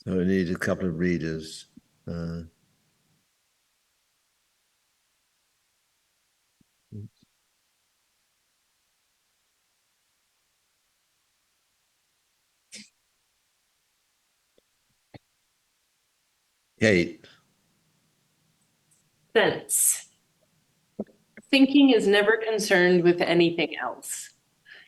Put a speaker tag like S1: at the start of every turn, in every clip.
S1: So we need a couple of readers. Kate.
S2: Sense. Thinking is never concerned with anything else.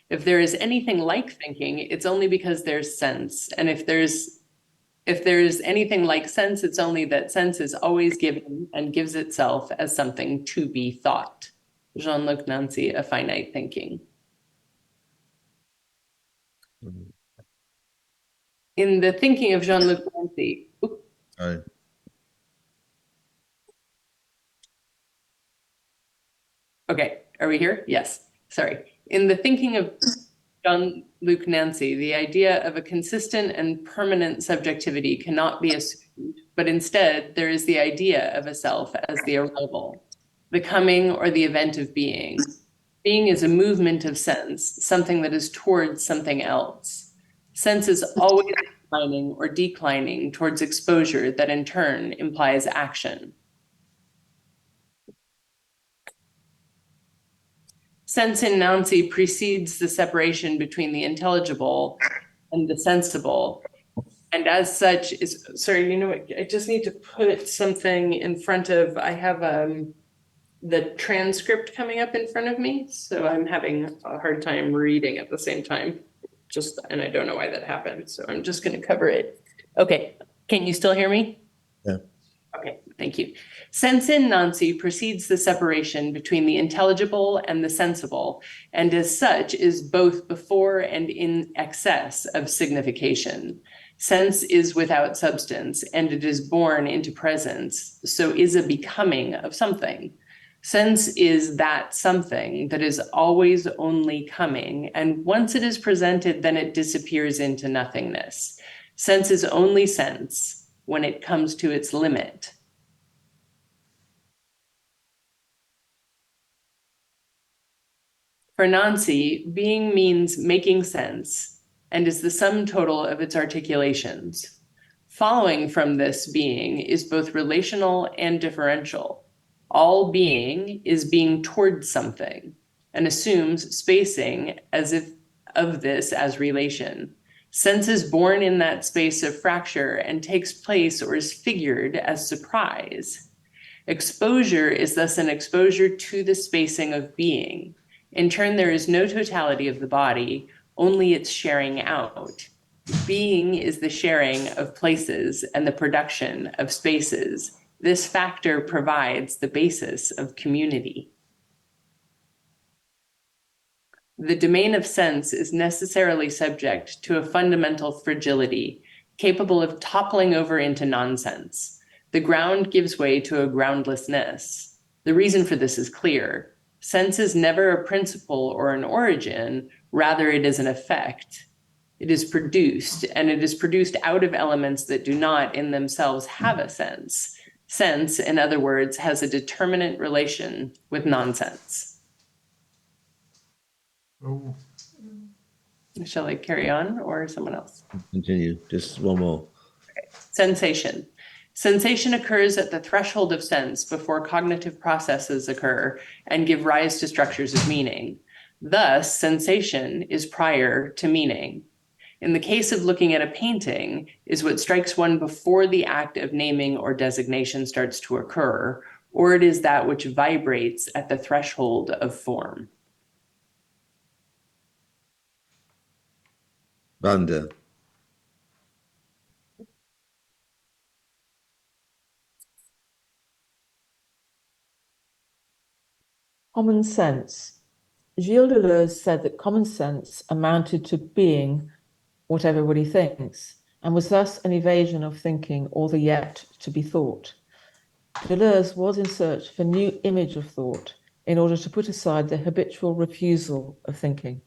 S2: If there is anything like thinking, it's only because there's sense. And if there's anything like sense, it's only that sense is always given and gives itself as something to be thought. Jean-Luc Nancy, A Finite Thinking. In the thinking of Jean-Luc Nancy,
S1: Sorry.
S2: okay, are we here? Yes, sorry. In the thinking of Jean-Luc Nancy, the idea of a consistent and permanent subjectivity cannot be assumed, but instead there is the idea of a self as the arrival, the coming or the event of being. Being is a movement of sense, something that is towards something else. Sense is always inclining or declining towards exposure that in turn implies action. Sense in Nancy precedes the separation between the intelligible and the sensible. And as such is, sorry, you know what, I just need to put something in front of, I have the transcript coming up in front of me, so I'm having a hard time reading at the same time. And I don't know why that happened, so I'm just gonna cover it. Okay, can you still hear me?
S1: Yeah.
S2: Okay, thank you. Sense in Nancy precedes the separation between the intelligible and the sensible, and as such is both before and in excess of signification. Sense is without substance, and it is born into presence, so is a becoming of something. Sense is that something that is always only coming, and once it is presented, then it disappears into nothingness. Sense is only sense when it comes to its limit. For Nancy, being means making sense and is the sum total of its articulations. Following from this being is both relational and differential. All being is being towards something and assumes spacing as if of this as relation. Sense is born in that space of fracture and takes place or is figured as surprise. Exposure is thus an exposure to the spacing of being. In turn, there is no totality of the body, only its sharing out. Being is the sharing of places and the production of spaces. This factor provides the basis of community. The domain of sense is necessarily subject to a fundamental fragility, capable of toppling over into nonsense. The ground gives way to a groundlessness. The reason for this is clear. Sense is never a principle or an origin, rather it is an effect. It is produced, and it is produced out of elements that do not in themselves have a sense. Sense, in other words, has a determinate relation with nonsense.
S3: Oh,
S2: Shall I carry on or someone else?
S1: Continue. Just one more.
S2: Sensation. Sensation occurs at the threshold of sense before cognitive processes occur and give rise to structures of meaning. Thus, sensation is prior to meaning. In the case of looking at a painting, is what strikes one before the act of naming or designation starts to occur, or it is that which vibrates at the threshold of form.
S1: Vanda.
S4: Common sense. Gilles Deleuze said that common sense amounted to being what everybody thinks, and was thus an evasion of thinking or the yet to be thought. Deleuze was in search of a new image of thought in order to put aside the habitual refusal of thinking.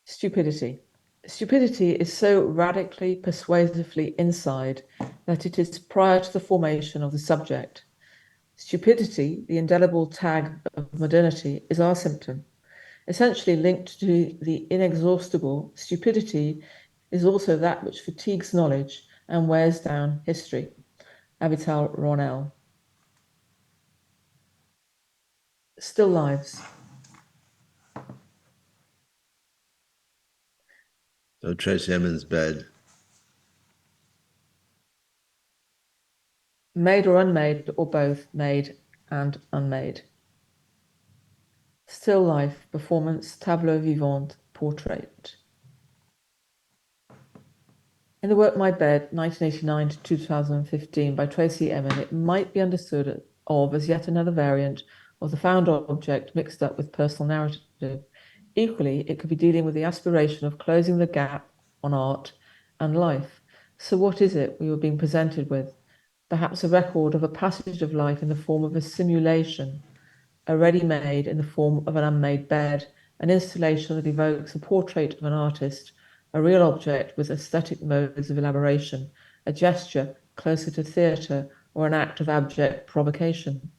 S4: Stupidity. Stupidity is so radically, persuasively inside that it is prior to the formation of the subject. Stupidity, the indelible tag of modernity, is our symptom. Essentially linked to the inexhaustible, stupidity is also that which fatigues knowledge and wears down history. Avital Ronell. Still lives.
S1: So Tracy Emin's bed.
S4: Made or unmade, or both, made and unmade. Still life, performance, tableau vivant, portrait. In the work My Bed, 1989 to 2015 by Tracy Emin, it might be understood of as yet another variant of the found object mixed up with personal narrative. Equally, it could be dealing with the aspiration of closing the gap on art and life. So what is it we were being presented with? Perhaps a record of a passage of life in the form of a simulation, a ready-made in the form of an unmade bed, an installation that evokes a portrait of an artist, a real object with aesthetic modes of elaboration, a gesture closer to theatre, or an act of abject provocation.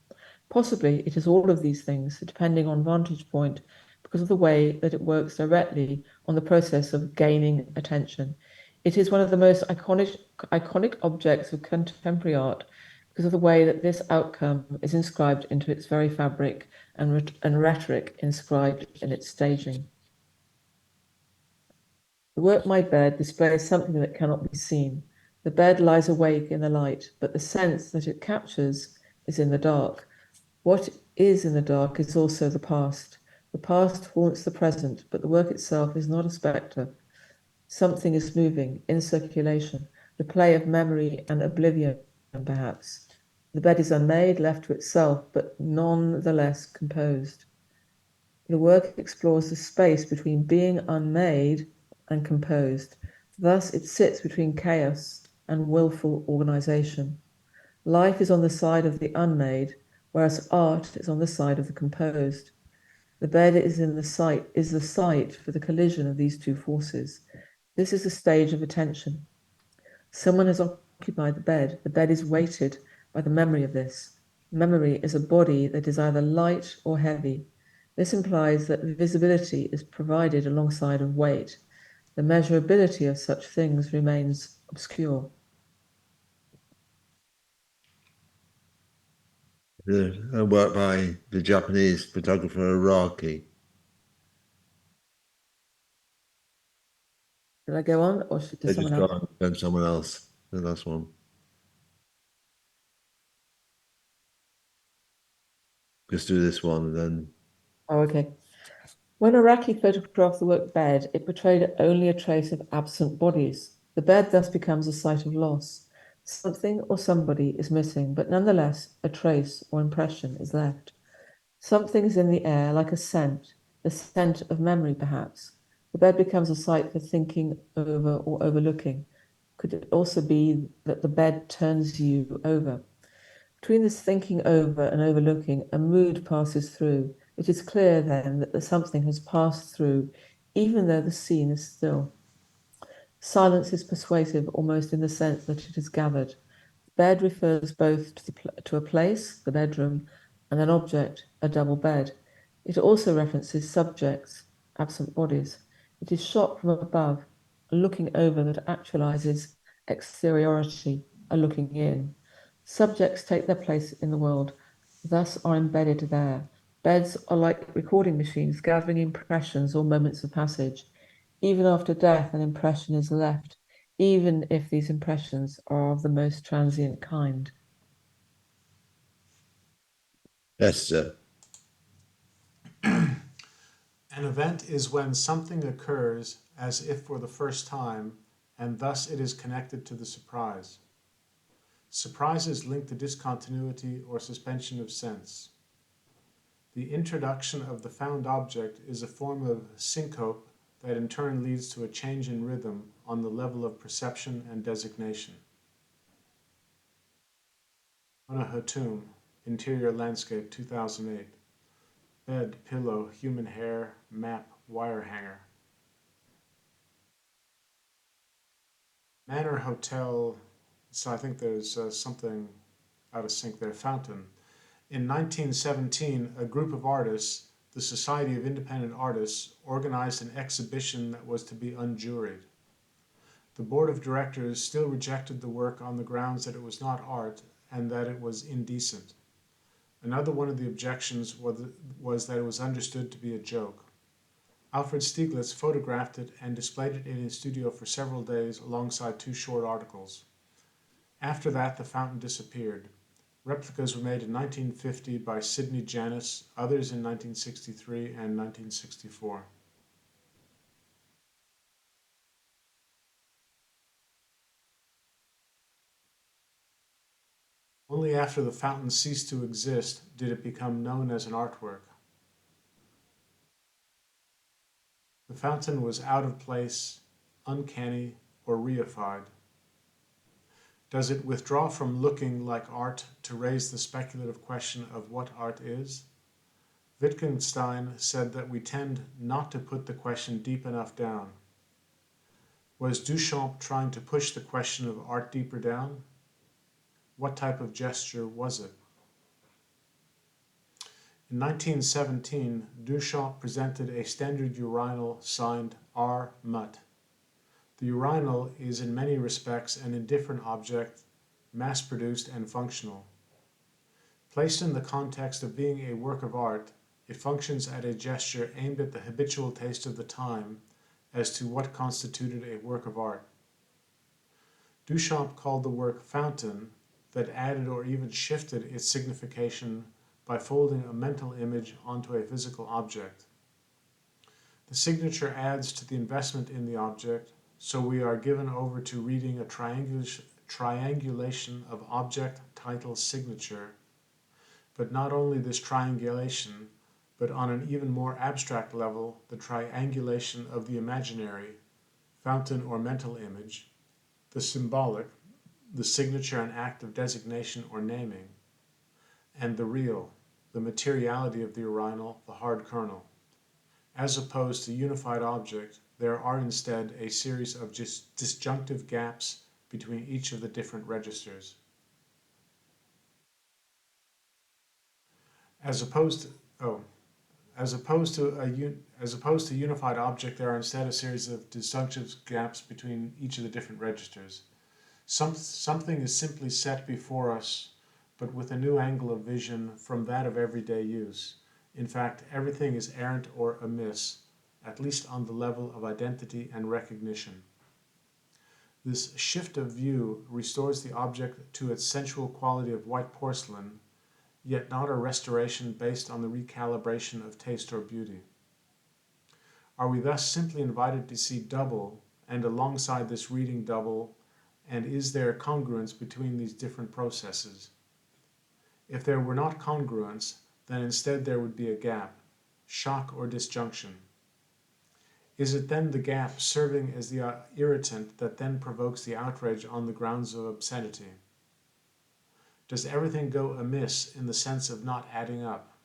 S4: Possibly it is all of these things, depending on vantage point, because of the way that it works directly on the process of gaining attention. It is one of the most iconic objects of contemporary art because of the way that this outcome is inscribed into its very fabric and rhetoric inscribed in its staging. The work My Bed displays something that cannot be seen. The bed lies awake in the light, but the sense that it captures is in the dark. What is in the dark is also the past. The past haunts the present, but the work itself is not a spectre. Something is moving in circulation, the play of memory and oblivion, perhaps. The bed is unmade, left to itself, but nonetheless composed. The work explores the space between being unmade and composed. Thus, it sits between chaos and willful organization. Life is on the side of the unmade, whereas art is on the side of the composed. The bed is the site for the collision of these two forces. This is a stage of attention. Someone has occupied the bed. The bed is weighted by the memory of this. Memory is a body that is either light or heavy. This implies that visibility is provided alongside of weight. The measurability of such things remains obscure.
S1: A work by the Japanese photographer Araki.
S4: Did I go on, or should
S1: They
S4: someone
S1: just
S4: else?
S1: go on then someone else. The last one. Just do this one and then.
S4: Oh, okay. When Araki photographed the work Bed, it portrayed only a trace of absent bodies. The bed thus becomes a site of loss. Something or somebody is missing, but nonetheless, a trace or impression is left. Something is in the air like a scent, the scent of memory, perhaps. The bed becomes a site for thinking over or overlooking. Could it also be that the bed turns you over? Between this thinking over and overlooking, a mood passes through. It is clear then that something has passed through, even though the scene is still. Silence is persuasive almost in the sense that it is gathered. Bed refers both to a place, the bedroom, and an object, a double bed. It also references subjects, absent bodies. It is shot from above, a looking over that actualizes exteriority, a looking in. Subjects take their place in the world, thus are embedded there. Beds are like recording machines, gathering impressions or moments of passage. Even after death, an impression is left, even if these impressions are of the most transient kind.
S1: Esther.
S3: An event is when something occurs as if for the first time, and thus it is connected to the surprise. Surprise is linked to discontinuity or suspension of sense. The introduction of the found object is a form of syncope that in turn leads to a change in rhythm on the level of perception and designation. Mona Hatoum, Interior Landscape, 2008. Bed, pillow, human hair, map, wire hanger. Manor Hotel, so I think there's something out of sync there, Fountain. In 1917, a group of artists, the Society of Independent Artists, organized an exhibition that was to be unjuried. The board of directors still rejected the work on the grounds that it was not art and that it was indecent. Another one of the objections was that it was understood to be a joke. Alfred Stieglitz photographed it and displayed it in his studio for several days alongside 2 short articles. After that, the fountain disappeared. Replicas were made in 1950 by Sidney Janis, others in 1963 and 1964. Only after the fountain ceased to exist did it become known as an artwork. The fountain was out of place, uncanny, or reified. Does it withdraw from looking like art to raise the speculative question of what art is? Wittgenstein said that we tend not to put the question deep enough down. Was Duchamp trying to push the question of art deeper down? What type of gesture was it? In 1917, Duchamp presented a standard urinal signed R. Mutt. The urinal is in many respects an indifferent object, mass-produced and functional. Placed in the context of being a work of art, it functions at a gesture aimed at the habitual taste of the time as to what constituted a work of art. Duchamp called the work fountain that added or even shifted its signification by folding a mental image onto a physical object. The signature adds to the investment in the object, so we are given over to reading a triangulation of object, title, signature, but not only this triangulation, but on an even more abstract level, the triangulation of the imaginary, fountain or mental image, the symbolic, the signature and act of designation or naming, and the real, the materiality of the urinal, the hard kernel. As opposed to unified object, there are instead a series of disjunctive gaps between each of the different registers. As opposed to unified object, there are instead a series of disjunctive gaps between each of the different registers. Something is simply set before us, but with a new angle of vision from that of everyday use. In fact, everything is errant or amiss, at least on the level of identity and recognition. This shift of view restores the object to its sensual quality of white porcelain, yet not a restoration based on the recalibration of taste or beauty. Are we thus simply invited to see double, and alongside this reading double, and is there congruence between these different processes? If there were not congruence, then instead there would be a gap, shock or disjunction. Is it then the gap serving as the irritant that then provokes the outrage on the grounds of obscenity? Does everything go amiss in the sense of not adding up?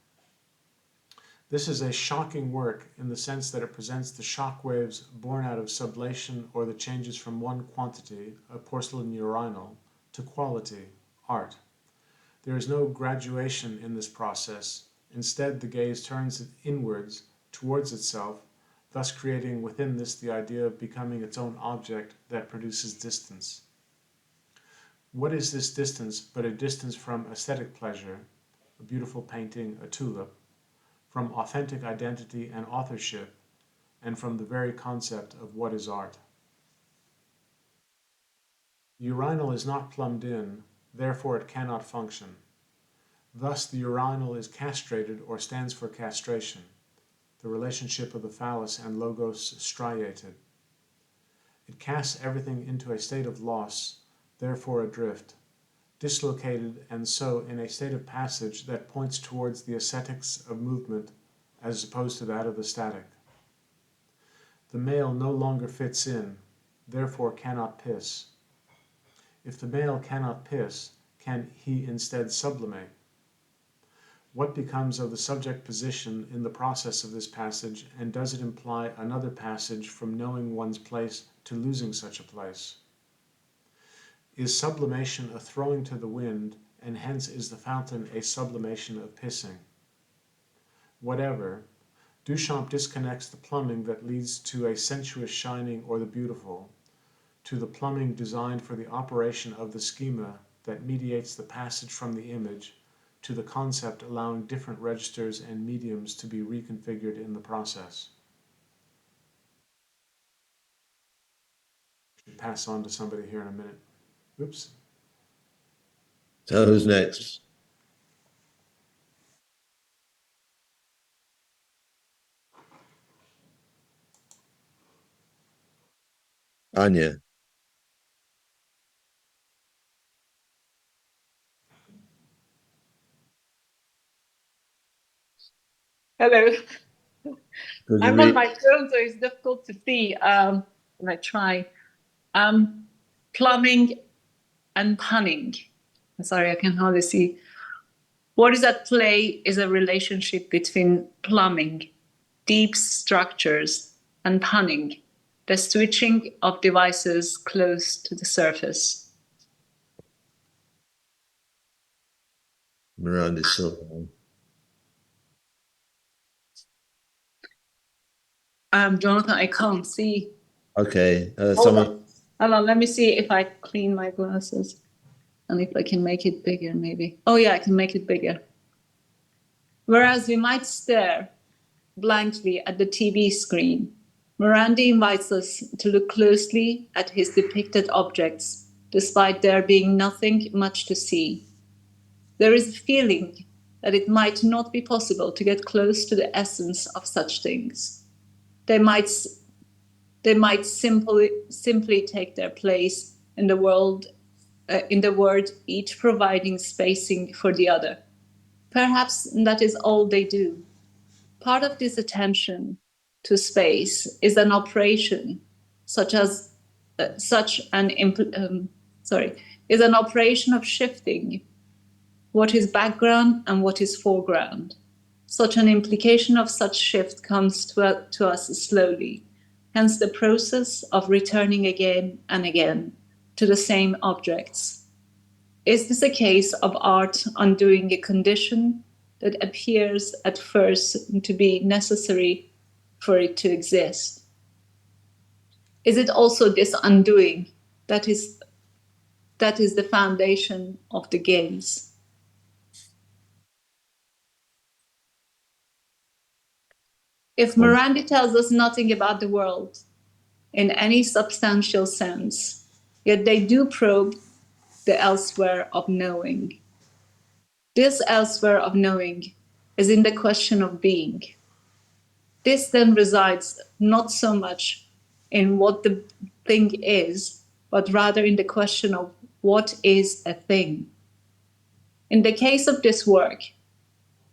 S3: This is a shocking work in the sense that it presents the shock waves born out of sublation or the changes from one quantity, a porcelain urinal, to quality, art. There is no graduation in this process. Instead, the gaze turns inwards, towards itself, thus creating within this the idea of becoming its own object that produces distance. What is this distance but a distance from aesthetic pleasure, a beautiful painting, a tulip, from authentic identity and authorship, and from the very concept of what is art? The urinal is not plumbed in, therefore it cannot function. Thus the urinal is castrated or stands for castration, the relationship of the phallus and logos striated. It casts everything into a state of loss, therefore adrift, dislocated and so in a state of passage that points towards the aesthetics of movement as opposed to that of the static. The male no longer fits in, therefore cannot piss. If the male cannot piss, can he instead sublimate? What becomes of the subject position in the process of this passage, and does it imply another passage from knowing one's place to losing such a place? Is sublimation a throwing to the wind, and hence is the fountain a sublimation of pissing? Whatever, Duchamp disconnects the plumbing that leads to a sensuous shining or the beautiful, to the plumbing designed for the operation of the schema that mediates the passage from the image to the concept allowing different registers and mediums to be reconfigured in the process. Should pass on to somebody here in a minute. Oops.
S1: So who's next? Anya.
S5: Hello.
S1: Could you
S5: I'm on
S1: read?
S5: my phone, so it's difficult to see. When I try. Plumbing and punning. Sorry, I can hardly see. What is at play is a relationship between plumbing, deep structures, and punning, the switching of devices close to the surface.
S1: Miranda Silva.
S5: Jonathan, I can't see.
S1: Okay.
S5: Hold
S1: Someone.
S5: on, let me see if I clean my glasses and if I can make it bigger, maybe. Oh, yeah, I can make it bigger. Whereas we might stare blankly at the TV screen, Morandi invites us to look closely at his depicted objects, despite there being nothing much to see. There is a feeling that it might not be possible to get close to the essence of such things. They might simply take their place in the world, in the word, each providing spacing for the other. Perhaps that is all they do. Part of this attention to space is an operation, is an operation of shifting what is background and what is foreground. Such an implication of such shift comes to us slowly, hence the process of returning again and again to the same objects. Is this a case of art undoing a condition that appears at first to be necessary for it to exist? Is it also this undoing that is the foundation of the gaze? If Morandi tells us nothing about the world in any substantial sense, yet they do probe the elsewhere of knowing. This elsewhere of knowing is in the question of being. This then resides not so much in what the thing is, but rather in the question of what is a thing. In the case of this work,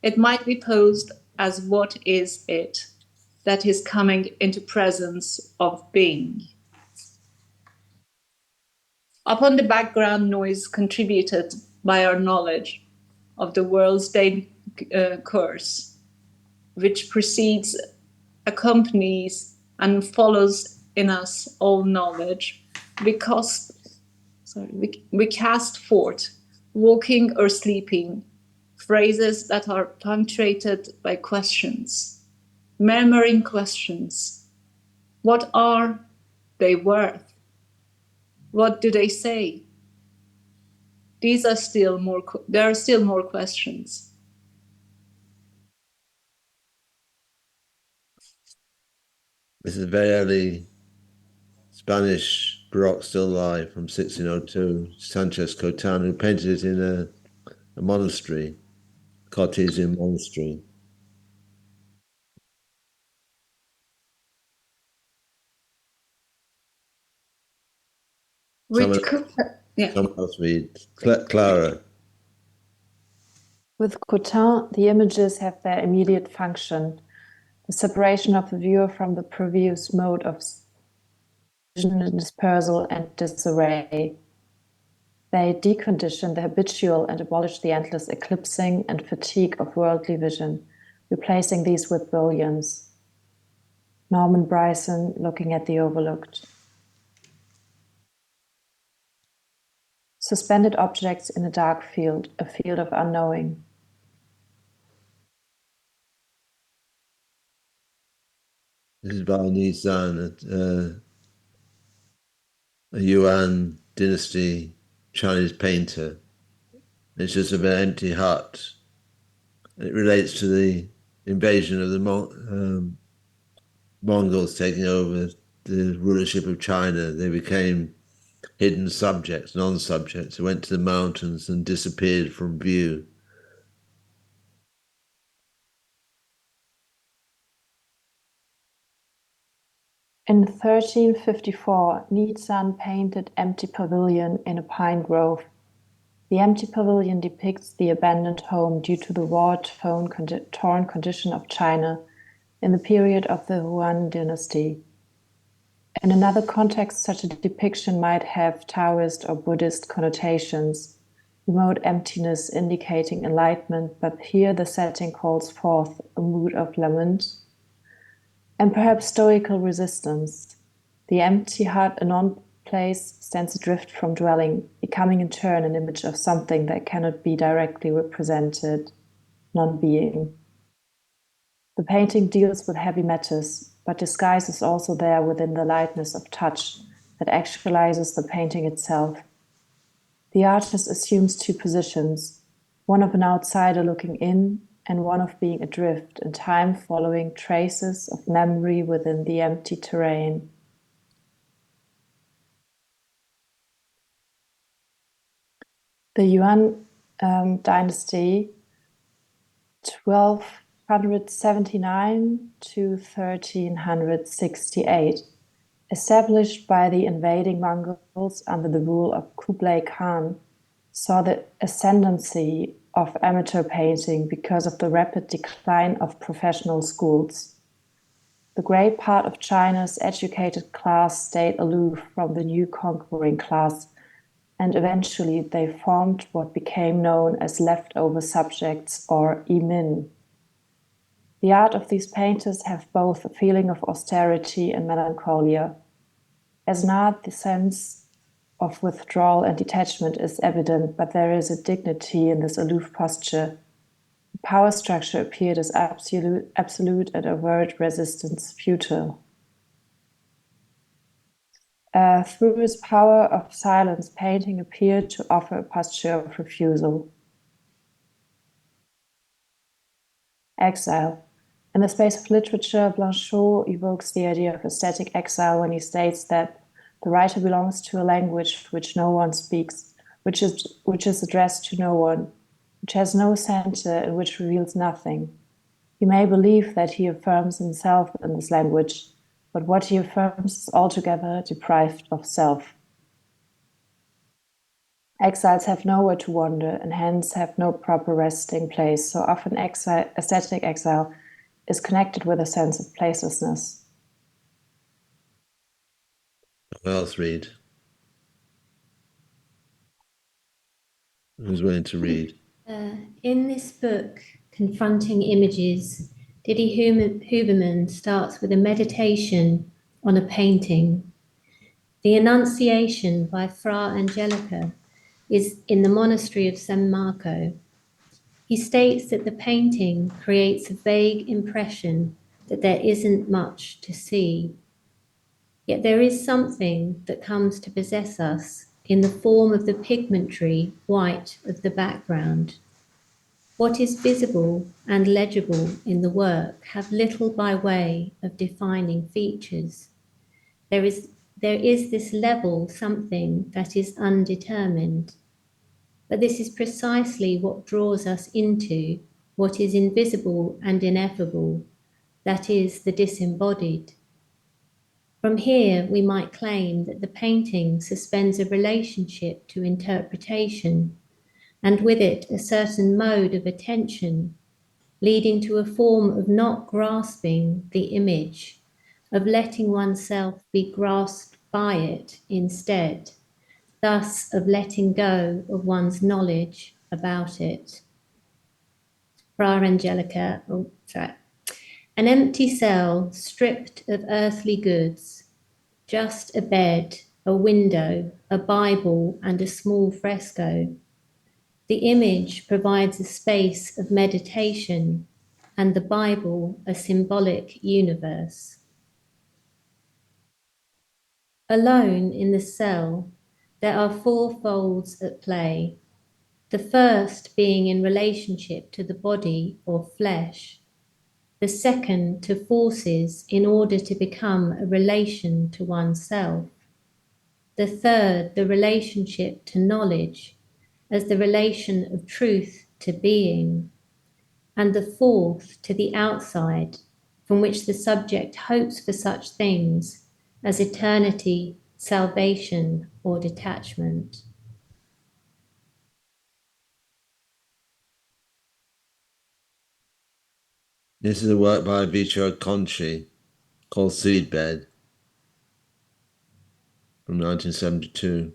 S5: it might be posed as what is it that is coming into presence of being. Upon the background noise contributed by our knowledge of the world's daily course, which precedes, accompanies, and follows in us all knowledge, we cast forth, walking or sleeping, phrases that are punctuated by questions, murmuring questions. What are they worth? What do they say? There are still more questions.
S1: This is very early Spanish Baroque still life from 1602. Sanchez Cotan, who painted it in a monastery, Cartesian monastery.
S5: Which
S1: Someone else read. Clara.
S6: With Cotin, the images have their immediate function, the separation of the viewer from the previous mode of vision, dispersal, and disarray. They decondition the habitual and abolish the endless eclipsing and fatigue of worldly vision, replacing these with brilliance. Norman Bryson, Looking at the Overlooked. Suspended objects in a dark field, a field of unknowing.
S1: This is by Nizan. a Yuan dynasty Chinese painter. It's just of an empty hut. It relates to the invasion of the Mongols taking over the rulership of China. They became hidden subjects, non-subjects, who went to the mountains and disappeared from view.
S6: In 1354, Nizan painted Empty Pavilion in a pine grove. The empty pavilion depicts the abandoned home due to the war-torn condition of China in the period of the Yuan dynasty. In another context, such a depiction might have Taoist or Buddhist connotations, remote emptiness indicating enlightenment, but here the setting calls forth a mood of lament and perhaps stoical resistance. The empty hut, a non-place, stands adrift from dwelling, becoming in turn an image of something that cannot be directly represented, non-being. The painting deals with heavy matters, but disguise is also there within the lightness of touch that actualizes the painting itself. The artist assumes two positions, one of an outsider looking in and one of being adrift in time, following traces of memory within the empty terrain. The Yuan dynasty, 1279 to 1368, established by the invading Mongols under the rule of Kublai Khan, saw the ascendancy of amateur painting because of the rapid decline of professional schools. The great part of China's educated class stayed aloof from the new conquering class, and eventually they formed what became known as leftover subjects, or Yimin. The art of these painters have both a feeling of austerity and melancholia. As an art, the sense of withdrawal and detachment is evident, but there is a dignity in this aloof posture. The power structure appeared as absolute and overt resistance futile. Through his power of silence, painting appeared to offer a posture of refusal. Exile. In the space of literature, Blanchot evokes the idea of aesthetic exile when he states that the writer belongs to a language which no one speaks, which is addressed to no one, which has no center and which reveals nothing. He may believe that he affirms himself in this language, but what he affirms is altogether deprived of self. Exiles have nowhere to wander and hence have no proper resting place, so often aesthetic exile is connected with a sense of placelessness.
S1: Who else read? Who's willing to read?
S7: In this book, Confronting Images, Didi Huberman starts with a meditation on a painting. The Annunciation by Fra Angelica is in the monastery of San Marco. He states that the painting creates a vague impression that there isn't much to see. Yet there is something that comes to possess us in the form of the pigmentary white of the background. What is visible and legible in the work have little by way of defining features. There is this level something that is undetermined. But this is precisely what draws us into what is invisible and ineffable, that is, the disembodied. From here, we might claim that the painting suspends a relationship to interpretation, and with it a certain mode of attention, leading to a form of not grasping the image, of letting oneself be grasped by it instead, thus of letting go of one's knowledge about it. Fra Angelica, an empty cell stripped of earthly goods, just a bed, a window, a Bible, and a small fresco. The image provides a space of meditation, and the Bible a symbolic universe. Alone in the cell, there are four folds at play. The first being in relationship to the body or flesh, the second to forces in order to become a relation to oneself, the third the relationship to knowledge as the relation of truth to being, and the fourth to the outside, from which the subject hopes for such things as eternity, salvation, or detachment.
S1: This is a work by Vichar Conchi called Seedbed from 1972.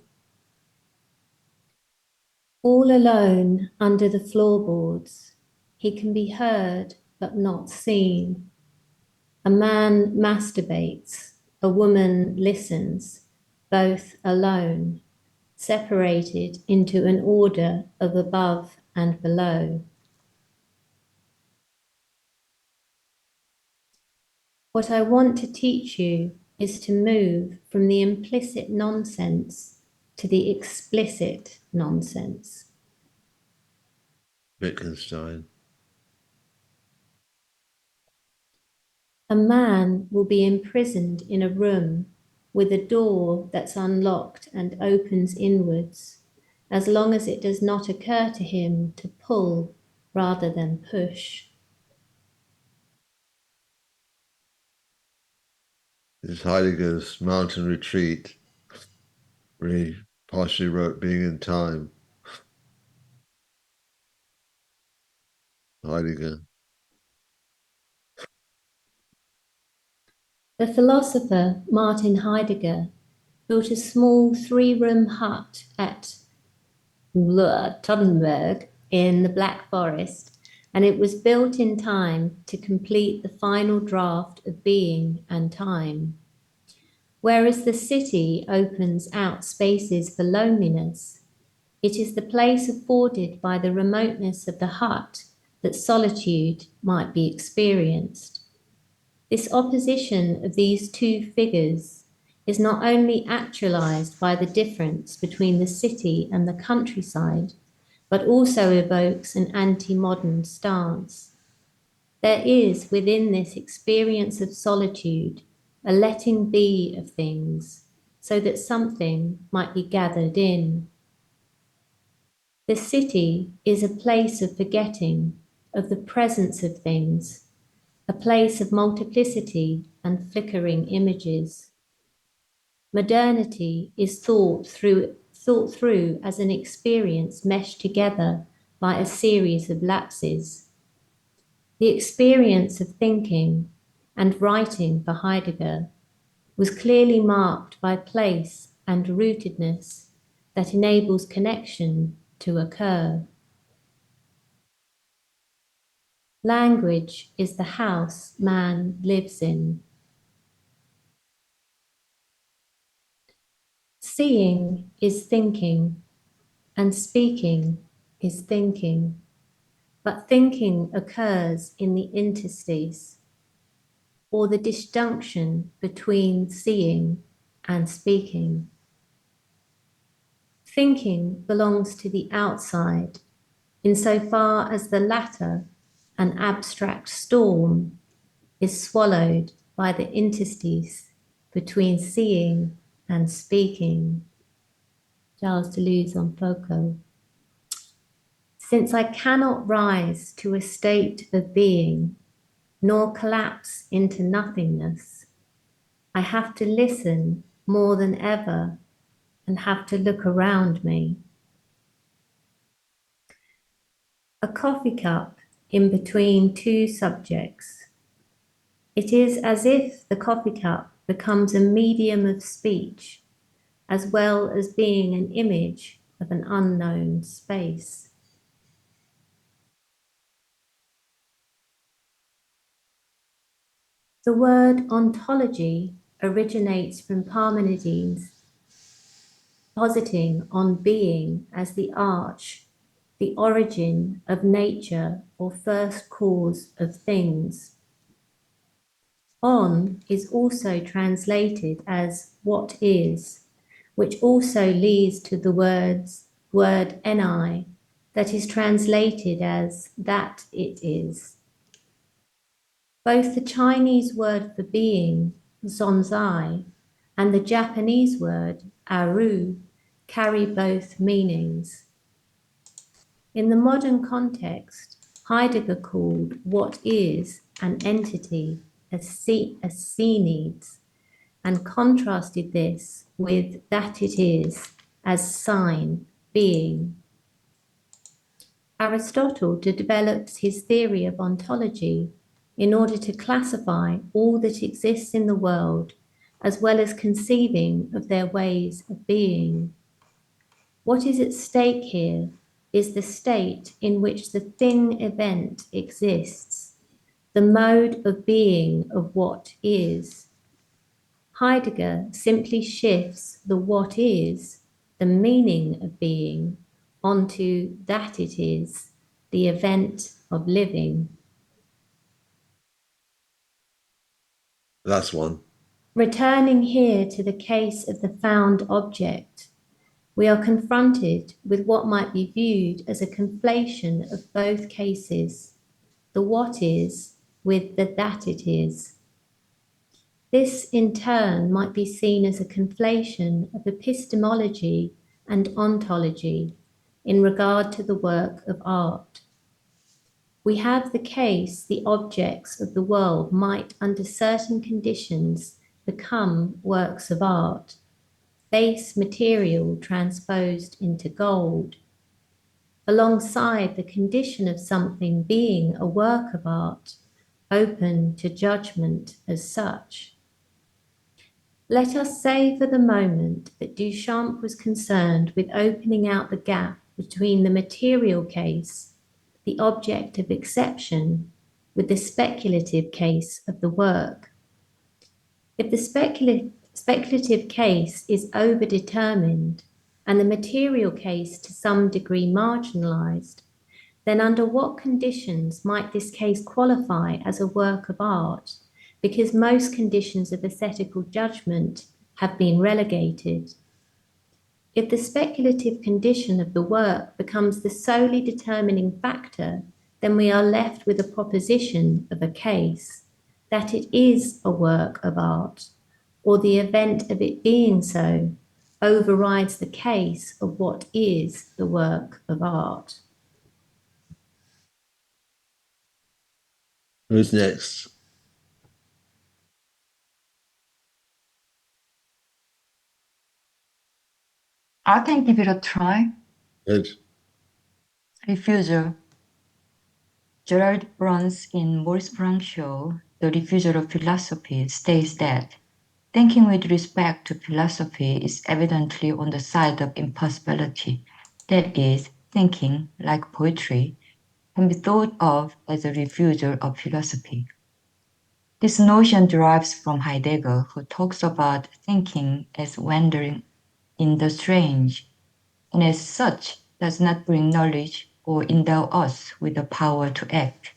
S7: All alone under the floorboards, he can be heard but not seen. A man masturbates, a woman listens, both alone, separated into an order of above and below. What I want to teach you is to move from the implicit nonsense to the explicit nonsense.
S1: Wittgenstein.
S7: A man will be imprisoned in a room with a door that's unlocked and opens inwards, as long as it does not occur to him to pull rather than push.
S1: This is Heidegger's Mountain Retreat, where he partially wrote Being in Time. Heidegger.
S7: The philosopher Martin Heidegger built a small 3-room hut at Toddenberg in the Black Forest, and it was built in time to complete the final draft of Being and Time. Whereas the city opens out spaces for loneliness, it is the place afforded by the remoteness of the hut that solitude might be experienced. This opposition of these two figures is not only actualized by the difference between the city and the countryside, but also evokes an anti-modern stance. There is within this experience of solitude a letting be of things so that something might be gathered in. The city is a place of forgetting, of the presence of things, a place of multiplicity and flickering images. Modernity is thought through as an experience meshed together by a series of lapses. The experience of thinking and writing for Heidegger was clearly marked by place and rootedness that enables connection to occur. Language is the house man lives in. Seeing is thinking, and speaking is thinking, but thinking occurs in the interstice, or the disjunction between seeing and speaking. Thinking belongs to the outside, insofar as the latter, an abstract storm, is swallowed by the interstice between seeing and speaking. Gilles Deleuze on Foucault. Since I cannot rise to a state of being, nor collapse into nothingness, I have to listen more than ever and have to look around me. A coffee cup in between two subjects. It is as if the coffee cup becomes a medium of speech, as well as being an image of an unknown space. The word ontology originates from Parmenides, positing on being as the arch, the origin of nature or first cause of things. On is also translated as what is, which also leads to the word ni, that is translated as that it is. Both the Chinese word for being, zonzai, and the Japanese word aru carry both meanings. In the modern context, Heidegger called what is an entity, a needs, and contrasted this with that it is as sign, being. Aristotle developed his theory of ontology in order to classify all that exists in the world, as well as conceiving of their ways of being. What is at stake here is the state in which the thing event exists, the mode of being of what is. Heidegger simply shifts the what is, the meaning of being, onto that it is, the event of living.
S1: Last one.
S7: Returning here to the case of the found object, we are confronted with what might be viewed as a conflation of both cases, the what is with the that it is. This, in turn, might be seen as a conflation of epistemology and ontology in regard to the work of art. We have the case the objects of the world might, under certain conditions, become works of art, base material transposed into gold, alongside the condition of something being a work of art, open to judgment as such. Let us say for the moment that Duchamp was concerned with opening out the gap between the material case, the object of exception, with the speculative case of the work. If the speculative case is overdetermined and the material case to some degree marginalized, then under what conditions might this case qualify as a work of art? Because most conditions of aesthetical judgment have been relegated. If the speculative condition of the work becomes the solely determining factor, then we are left with a proposition of a case, that it is a work of art, or the event of it being so overrides the case of what is the work of art.
S1: Who's next?
S8: I can give it a try.
S1: Good.
S8: Refusal. Gerald Burns in Maurice Franck's show, The Refusal of Philosophy, states that thinking with respect to philosophy is evidently on the side of impossibility. That is, thinking, like poetry, can be thought of as a refusal of philosophy. This notion derives from Heidegger, who talks about thinking as wandering in the strange, and as such does not bring knowledge or endow us with the power to act,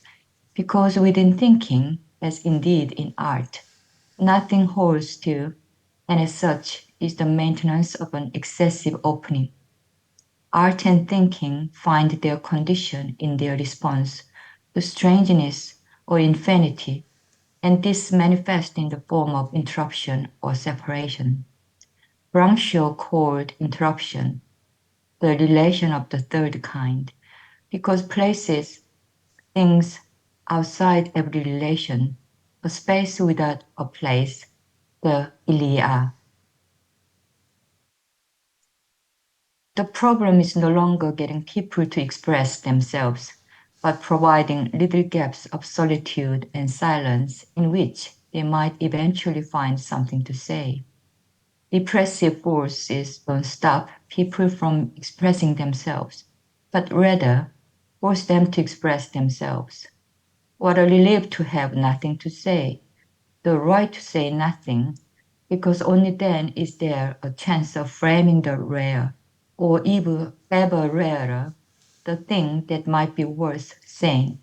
S8: because within thinking, as indeed in art, nothing holds still, and as such is the maintenance of an excessive opening. Art and thinking find their condition in their response to strangeness or infinity, and this manifests in the form of interruption or separation. Brangshaw called interruption the relation of the third kind, because places things outside every relation, a space without a place, the ilia. The problem is no longer getting people to express themselves, but providing little gaps of solitude and silence in which they might eventually find something to say. Repressive forces don't stop people from expressing themselves, but rather force them to express themselves. What a relief to have nothing to say, the right to say nothing, because only then is there a chance of framing the rare, or even ever rarer, the thing that might be worth saying.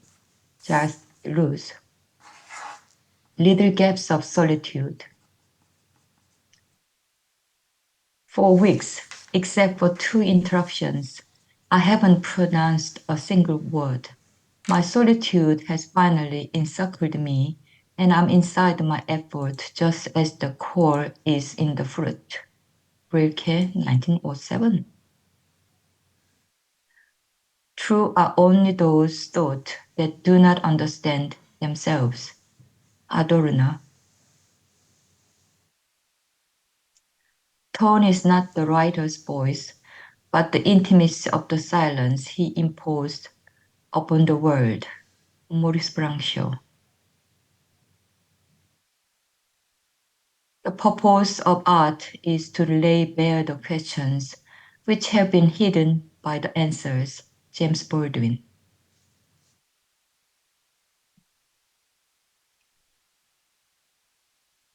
S8: Charles Luz. little gaps of solitude. For weeks, except for 2 interruptions, I haven't pronounced a single word. My solitude has finally encircled me, and I'm inside my effort just as the core is in the fruit. Rilke, 1907. True are only those thought that do not understand themselves. Adorno. Tone is not the writer's voice, but the intimacy of the silence he imposed upon the world. Maurice Blanchot. The purpose of art is to lay bare the questions which have been hidden by the answers. James Baldwin.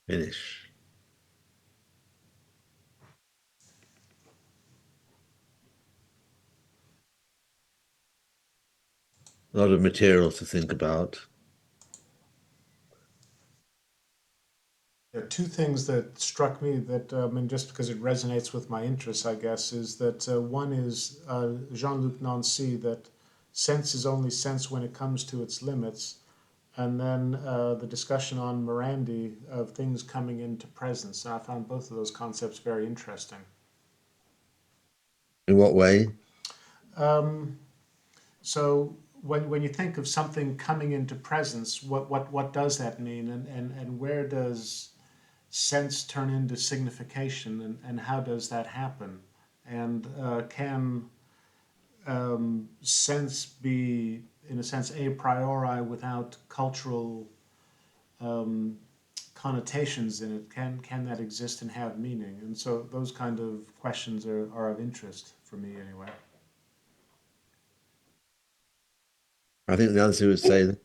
S1: Finish. A lot of material to think about.
S3: There are two things that struck me that, and just because it resonates with my interests, I guess, is that one is Jean-Luc Nancy, that sense is only sense when it comes to its limits, and then the discussion on Morandi of things coming into presence. And I found both of those concepts very interesting.
S1: In what way?
S3: So when you think of something coming into presence, what does that mean, and where does sense turn into signification, and how does that happen? And can sense be, in a sense, a priori without cultural connotations in it? Can that exist and have meaning? And so those kind of questions are of interest for me anyway.
S1: I think the answer would say that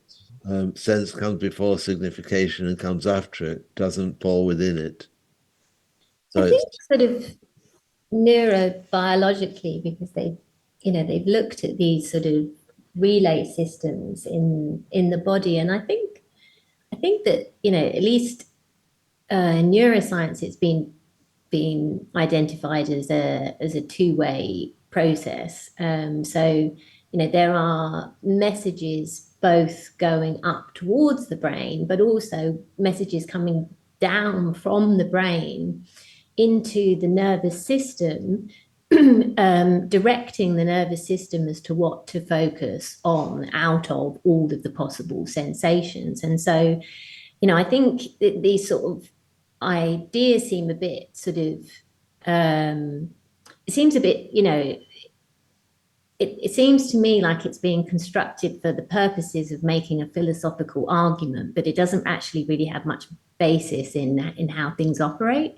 S1: sense comes before signification and comes after it, doesn't fall within it. So
S7: I
S1: it's
S7: think sort of neurobiologically, because they've looked at these sort of relay systems in the body, and I think that at least in neuroscience, it's been identified as a two-way process. So there are messages both going up towards the brain, but also messages coming down from the brain into the nervous system, directing the nervous system as to what to focus on out of all of the possible sensations. And so, I think that these sort of ideas seem a bit sort of, it seems a bit, it seems to me like it's being constructed for the purposes of making a philosophical argument, but it doesn't actually really have much basis in how things operate.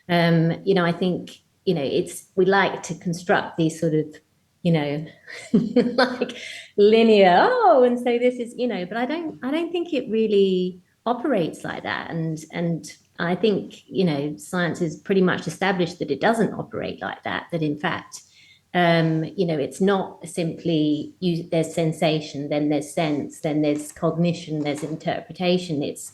S7: I think we like to construct these sort of like linear, and so this is but I don't think it really operates like that, and I think science has pretty much established that it doesn't operate like that, that in fact it's not simply there's sensation, then there's sense, then there's cognition, there's interpretation. It's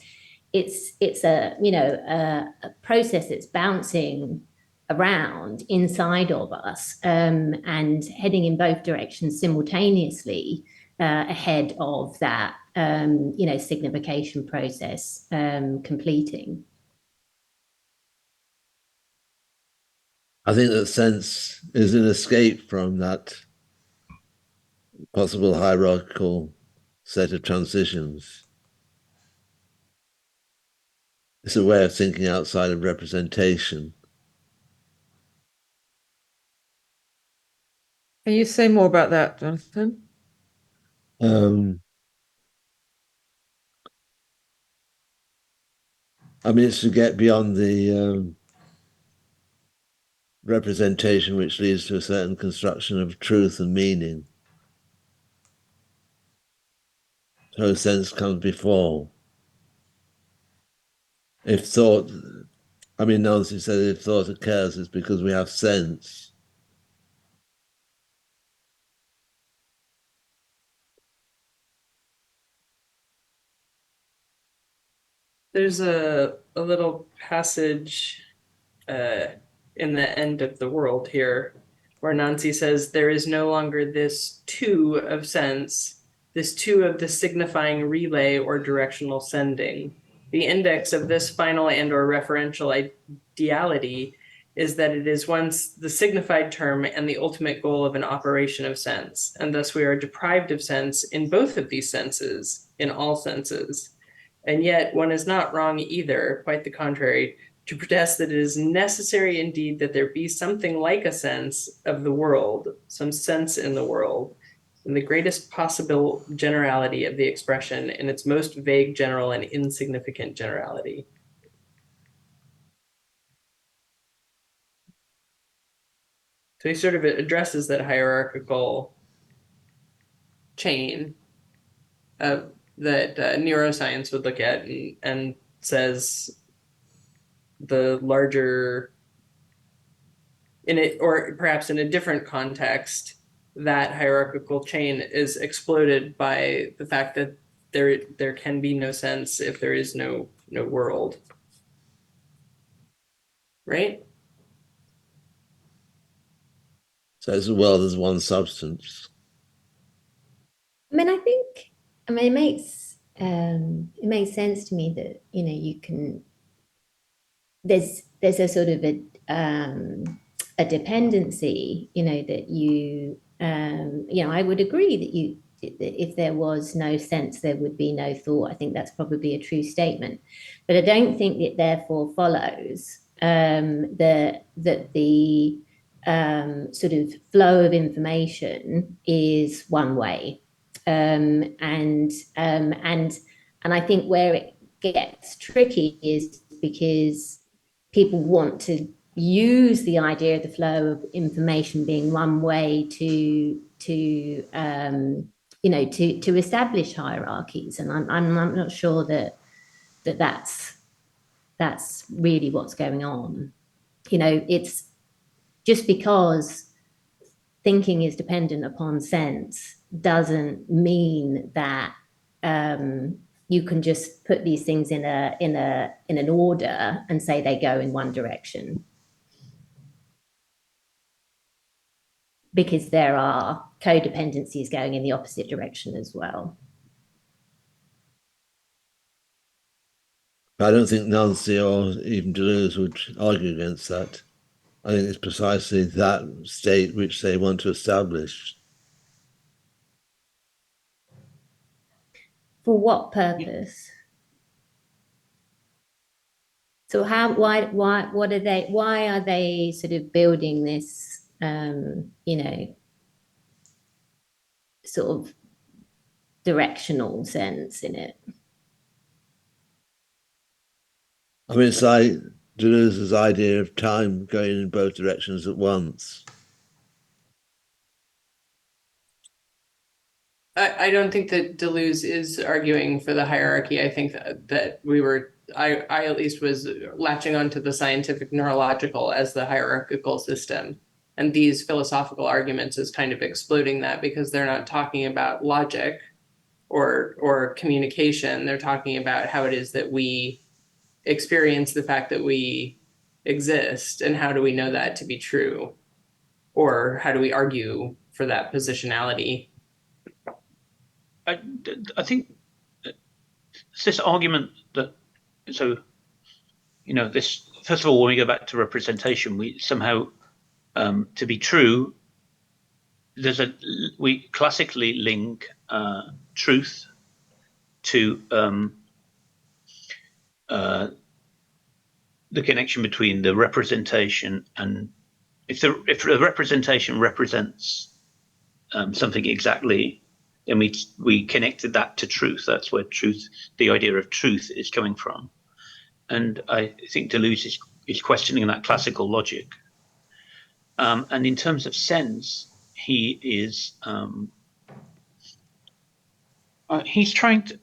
S7: a process that's bouncing around inside of us, and heading in both directions simultaneously, ahead of that signification process completing.
S1: I think that sense is an escape from that possible hierarchical set of transitions. It's a way of thinking outside of representation.
S4: Can you say more about that, Jonathan?
S1: I mean, it's to get beyond the representation which leads to a certain construction of truth and meaning. So sense comes before. If thought, I mean, Nancy said if thought occurs, it's because we have sense.
S2: There's a little passage in the end of the world here where Nancy says, there is no longer this two of sense, this two of the signifying relay or directional sending. The index of this final and or referential ideality is that it is once the signified term and the ultimate goal of an operation of sense, and thus we are deprived of sense in both of these senses, in all senses. And yet one is not wrong either, quite the contrary, to protest that it is necessary indeed that there be something like a sense of the world, some sense in the world, in the greatest possible generality of the expression, in its most vague, general, and insignificant generality. So he sort of addresses that hierarchical chain that neuroscience would look at and says the larger, in it, or perhaps in a different context, that hierarchical chain is exploded by the fact that there can be no sense if there is no world. Right?
S1: So it's the world as one substance.
S7: I mean, it makes sense to me that, you know, you can, there's a sort of a dependency, you know, that you know, I would agree that if there was no sense, there would be no thought. I think that's probably a true statement, but I don't think it therefore follows that the sort of flow of information is one way. And I think where it gets tricky is because people want to use the idea of the flow of information being one way to you know, to establish hierarchies, and I'm not sure that's really what's going on. You know, it's just because thinking is dependent upon sense doesn't mean that you can just put these things in an order and say they go in one direction, because there are codependencies going in the opposite direction as well.
S1: I don't think Nancy or even Deleuze would argue against that. I think it's precisely that state which they want to establish.
S7: For what purpose? So what are they, why are they sort of building this, you know, sort of directional sense in it?
S1: I mean, it's like Deleuze's idea of time going in both directions at once.
S2: I don't think that Deleuze is arguing for the hierarchy. I think that I at least was latching onto the scientific neurological as the hierarchical system. And these philosophical arguments is kind of exploding that, because they're not talking about logic or communication. They're talking about how it is that we experience the fact that we exist, and how do we know that to be true, or how do we argue for that positionality.
S9: I think it's this argument that, so, you know, this, first of all, when we go back to representation, we somehow, to be true, we classically link truth to the connection between the representation, and if the representation represents something exactly, then we connected that to truth. That's where truth, the idea of truth, is coming from. And I think Deleuze is questioning that classical logic. And in terms of sense, he is he's trying to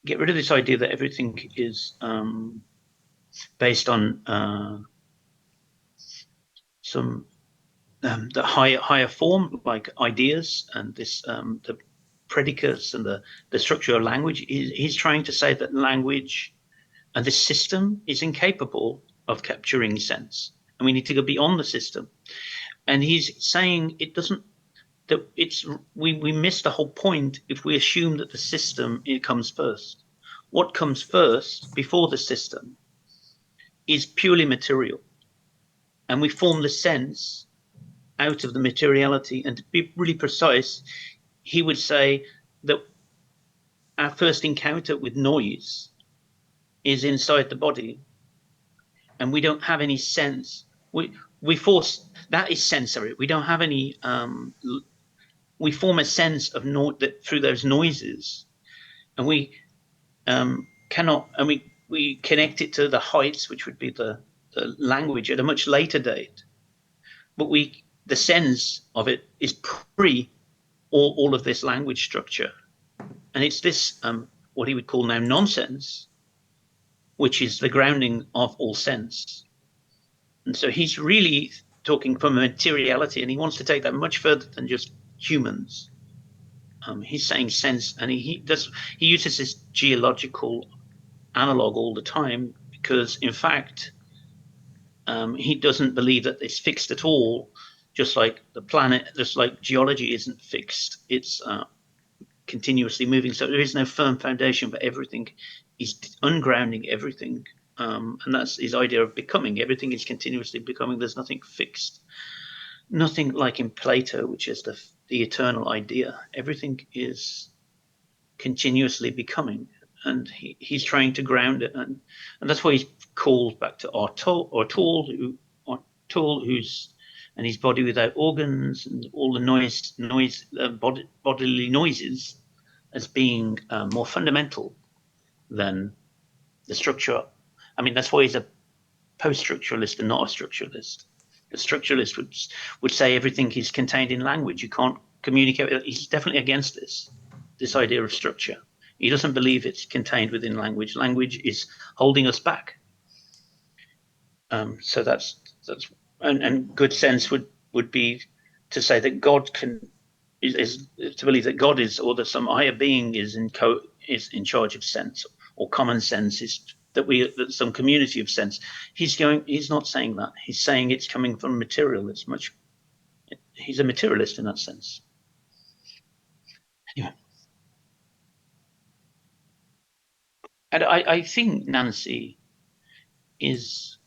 S9: get rid of this idea that everything is based on some the higher form, like ideas, and this the predicates and the structure of language. He's trying to say that language and this system is incapable of capturing sense, and we need to go beyond the system. And he's saying it doesn't, that it's, we miss the whole point if we assume that the system, it comes first. What comes first before the system is purely material, and we form the sense out of the materiality. And to be really precise, he would say that our first encounter with noise is inside the body, and we don't have any sense. We force, that is sensory. We don't have any, we form a sense of that through those noises, and we cannot, and we connect it to the heights, which would be the language at a much later date. But the sense of it is pre all of this language structure. And it's this, what he would call now nonsense, which is the grounding of all sense. And so he's really talking from materiality, and he wants to take that much further than just humans. He's saying sense, and he uses this geological analog all the time, because in fact, he doesn't believe that it's fixed at all, just like the planet, just like geology isn't fixed. It's continuously moving. So there is no firm foundation for everything. He's ungrounding everything. And that's his idea of becoming. Everything is continuously becoming. There's nothing fixed. Nothing like in Plato, which is the eternal idea. Everything is continuously becoming. And he's trying to ground it. And that's why he's called back to Artaud, who's, and his body without organs and all the bodily noises as being more fundamental than the structure. I mean, that's why he's a post-structuralist and not a structuralist. A structuralist would say everything is contained in language. You can't communicate with it. He's definitely against this idea of structure. He doesn't believe it's contained within language. Language is holding us back. So that's and good sense would be to say that God is to believe that God is, or that some higher being is in charge of sense, or common sense is that some community of sense. He's not saying that. He's saying it's coming from material. He's a materialist in that sense. Anyway. And I think Nancy is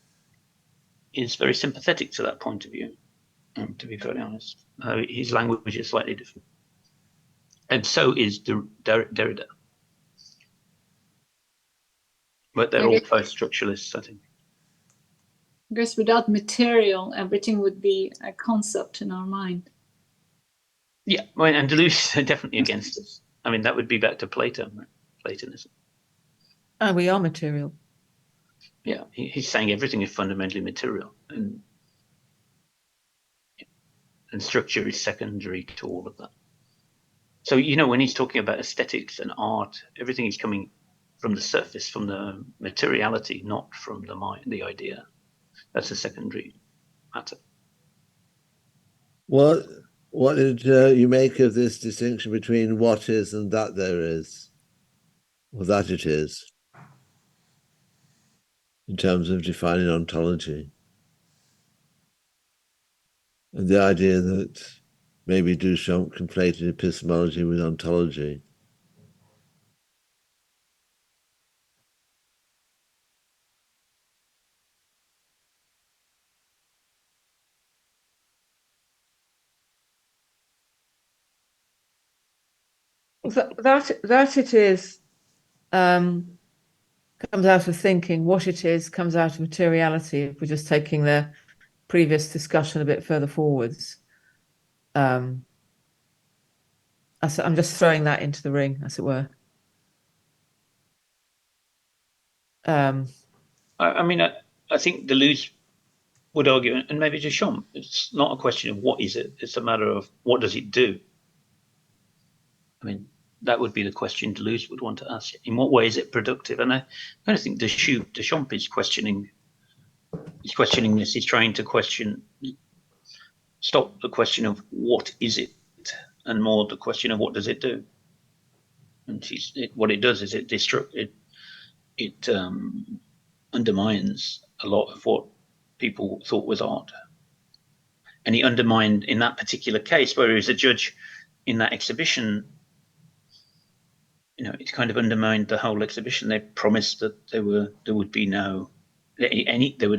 S9: very sympathetic to that point of view, to be very honest. His language is slightly different. And so is Derrida. But they're all post-structuralists, I think.
S5: I guess without material, everything would be a concept in our mind.
S9: Yeah, well, and Deleuze are definitely against this. I mean, that would be back to Plato, right? Platonism.
S4: And we are material.
S9: Yeah, he's saying everything is fundamentally material, and structure is secondary to all of that. So, when he's talking about aesthetics and art, everything is coming from the surface, from the materiality, not from the mind, the idea. That's a secondary matter.
S1: What did you make of this distinction between what is and that there is, or that it is, in terms of defining ontology? And the idea that maybe Duchamp conflated epistemology with ontology.
S4: That it is comes out of thinking. What it is comes out of materiality. If we're just taking the previous discussion a bit further forwards. I'm just throwing that into the ring, as it were.
S9: I mean, I think Deleuze would argue, and maybe Duchamp, it's not a question of what is it, it's a matter of what does it do? I mean, that would be the question Deleuze would want to ask. In what way is it productive? And I kind of think Duchamp is questioning this. He's trying to stop the question of what is it, and more the question of what does it do. And what it does is it undermines a lot of what people thought was art. And he undermined, in that particular case, where he was a judge in that exhibition, it kind of undermined the whole exhibition. They promised that they would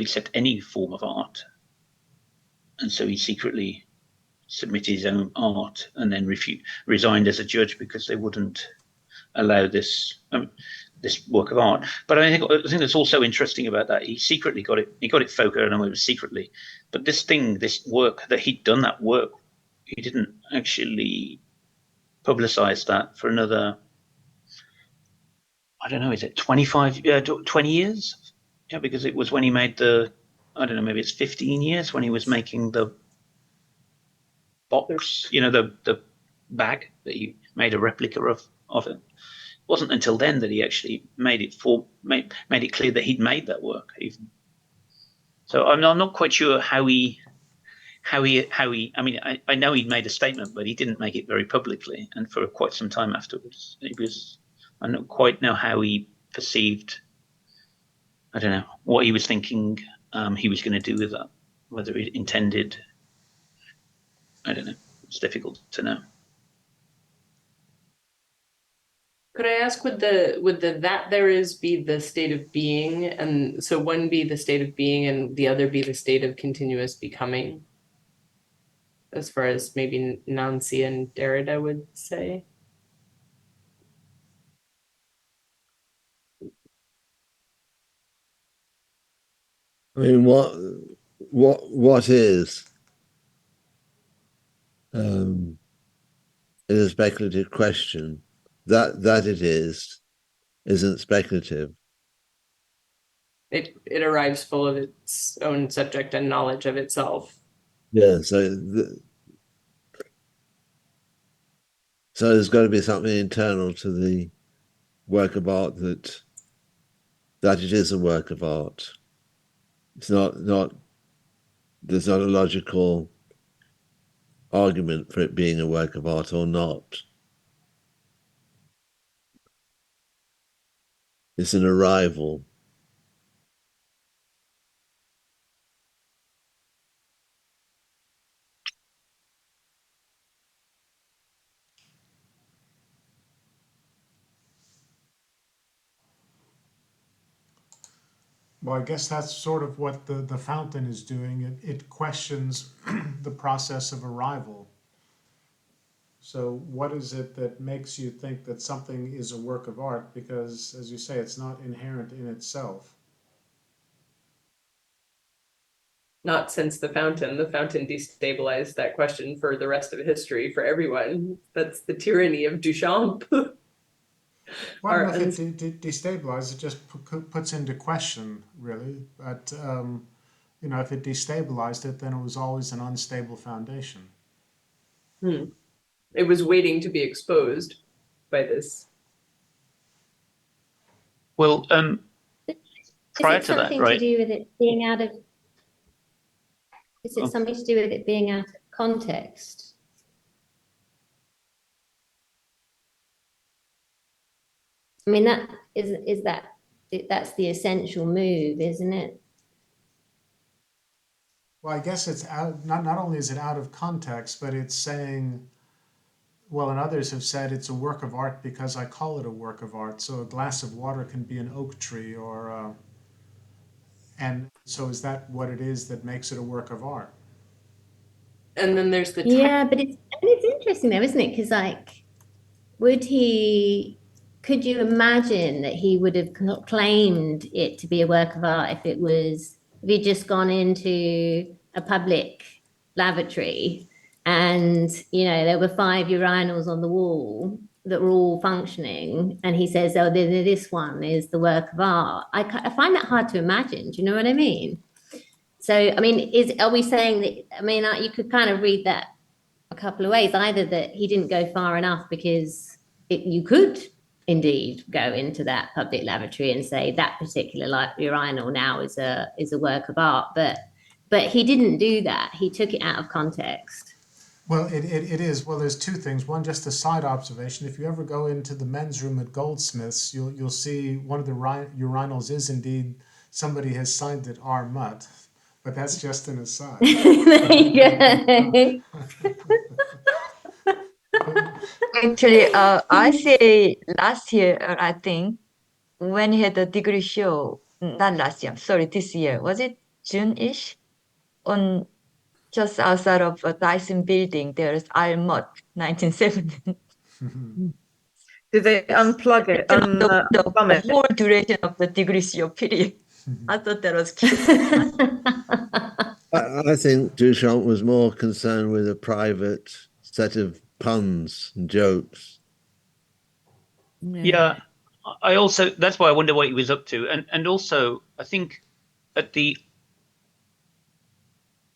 S9: accept any form of art. And so he secretly submitted his own art and then resigned as a judge because they wouldn't allow this work of art. But I think that's also interesting about that. He secretly got it. He got it focused. I don't know it was secretly, but this work that he'd done, that work, he didn't actually publicize that for another, I don't know, is it 20 years? Yeah, because it was when he made I don't know, maybe it's 15 years when he was making the box, the bag that he made a replica of it. It wasn't until then that he actually made it clear that he'd made that work. So I'm not quite sure how he. I mean, I know he made a statement, but he didn't make it very publicly, and for quite some time afterwards. I don't quite know how he perceived. I don't know what he was thinking. He was going to do with that, whether he intended. I don't know. It's difficult to know.
S2: Could I ask, would the that there is be the state of being, and so one be the state of being and the other be the state of continuous becoming? As far as maybe Nancy and Derrida would say.
S1: I mean, what is a speculative question. That it isn't speculative.
S2: It arrives full of its own subject and knowledge of itself.
S1: Yeah, so there's got to be something internal to the work of art that it is a work of art. It's not there's not a logical argument for it being a work of art or not. It's an arrival.
S3: Well, I guess that's sort of what the fountain is doing. It questions the process of arrival. So what is it that makes you think that something is a work of art? Because, as you say, it's not inherent in itself.
S2: Not since the fountain. The fountain destabilized that question for the rest of history for everyone. That's the tyranny of Duchamp.
S3: Well, if it destabilizes, it just puts into question, really. But, if it destabilized it, then it was always an unstable foundation.
S2: It was waiting to be exposed by this.
S9: Well, prior
S7: is it
S9: to that,
S7: something
S9: right?
S7: to do with it being out of? Is it something to do with it being out of context? I mean, that's the essential move, isn't it?
S3: Well, I guess it's out. Not only is it out of context, but it's saying, well, and others have said it's a work of art because I call it a work of art. So a glass of water can be an oak tree, and so is that what it is that makes it a work of art?
S2: And then there's the
S7: Yeah, but it's interesting though, isn't it? Because could you imagine that he would have claimed it to be a work of art if he'd just gone into a public lavatory and, there were 5 urinals on the wall that were all functioning, and he says, oh, this one is the work of art. I find that hard to imagine. Do you know what I mean? So, I mean, are we saying that, I mean, you could kind of read that a couple of ways, either that he didn't go far enough because you could indeed go into that public lavatory and say that particular urinal now is a work of art, but he didn't do that. He took it out of context.
S3: Well, it is. Well, there's two things. One, just a side observation. If you ever go into the men's room at Goldsmiths, you'll see one of the urinals is indeed somebody has signed it R. Mutt, but that's just an aside.
S7: There you go.
S8: Actually, I say last year, I think, when he had the degree show, not last year, sorry, this year, was it June-ish? On just outside of a Dyson building, there's Almut, 1970.
S4: Did they unplug it?
S8: The whole duration of the degree show period. I thought that was cute.
S1: I think Duchamp was more concerned with a private set of puns and jokes.
S9: Yeah, I also, that's why I wonder what he was up to. And also, I think at the,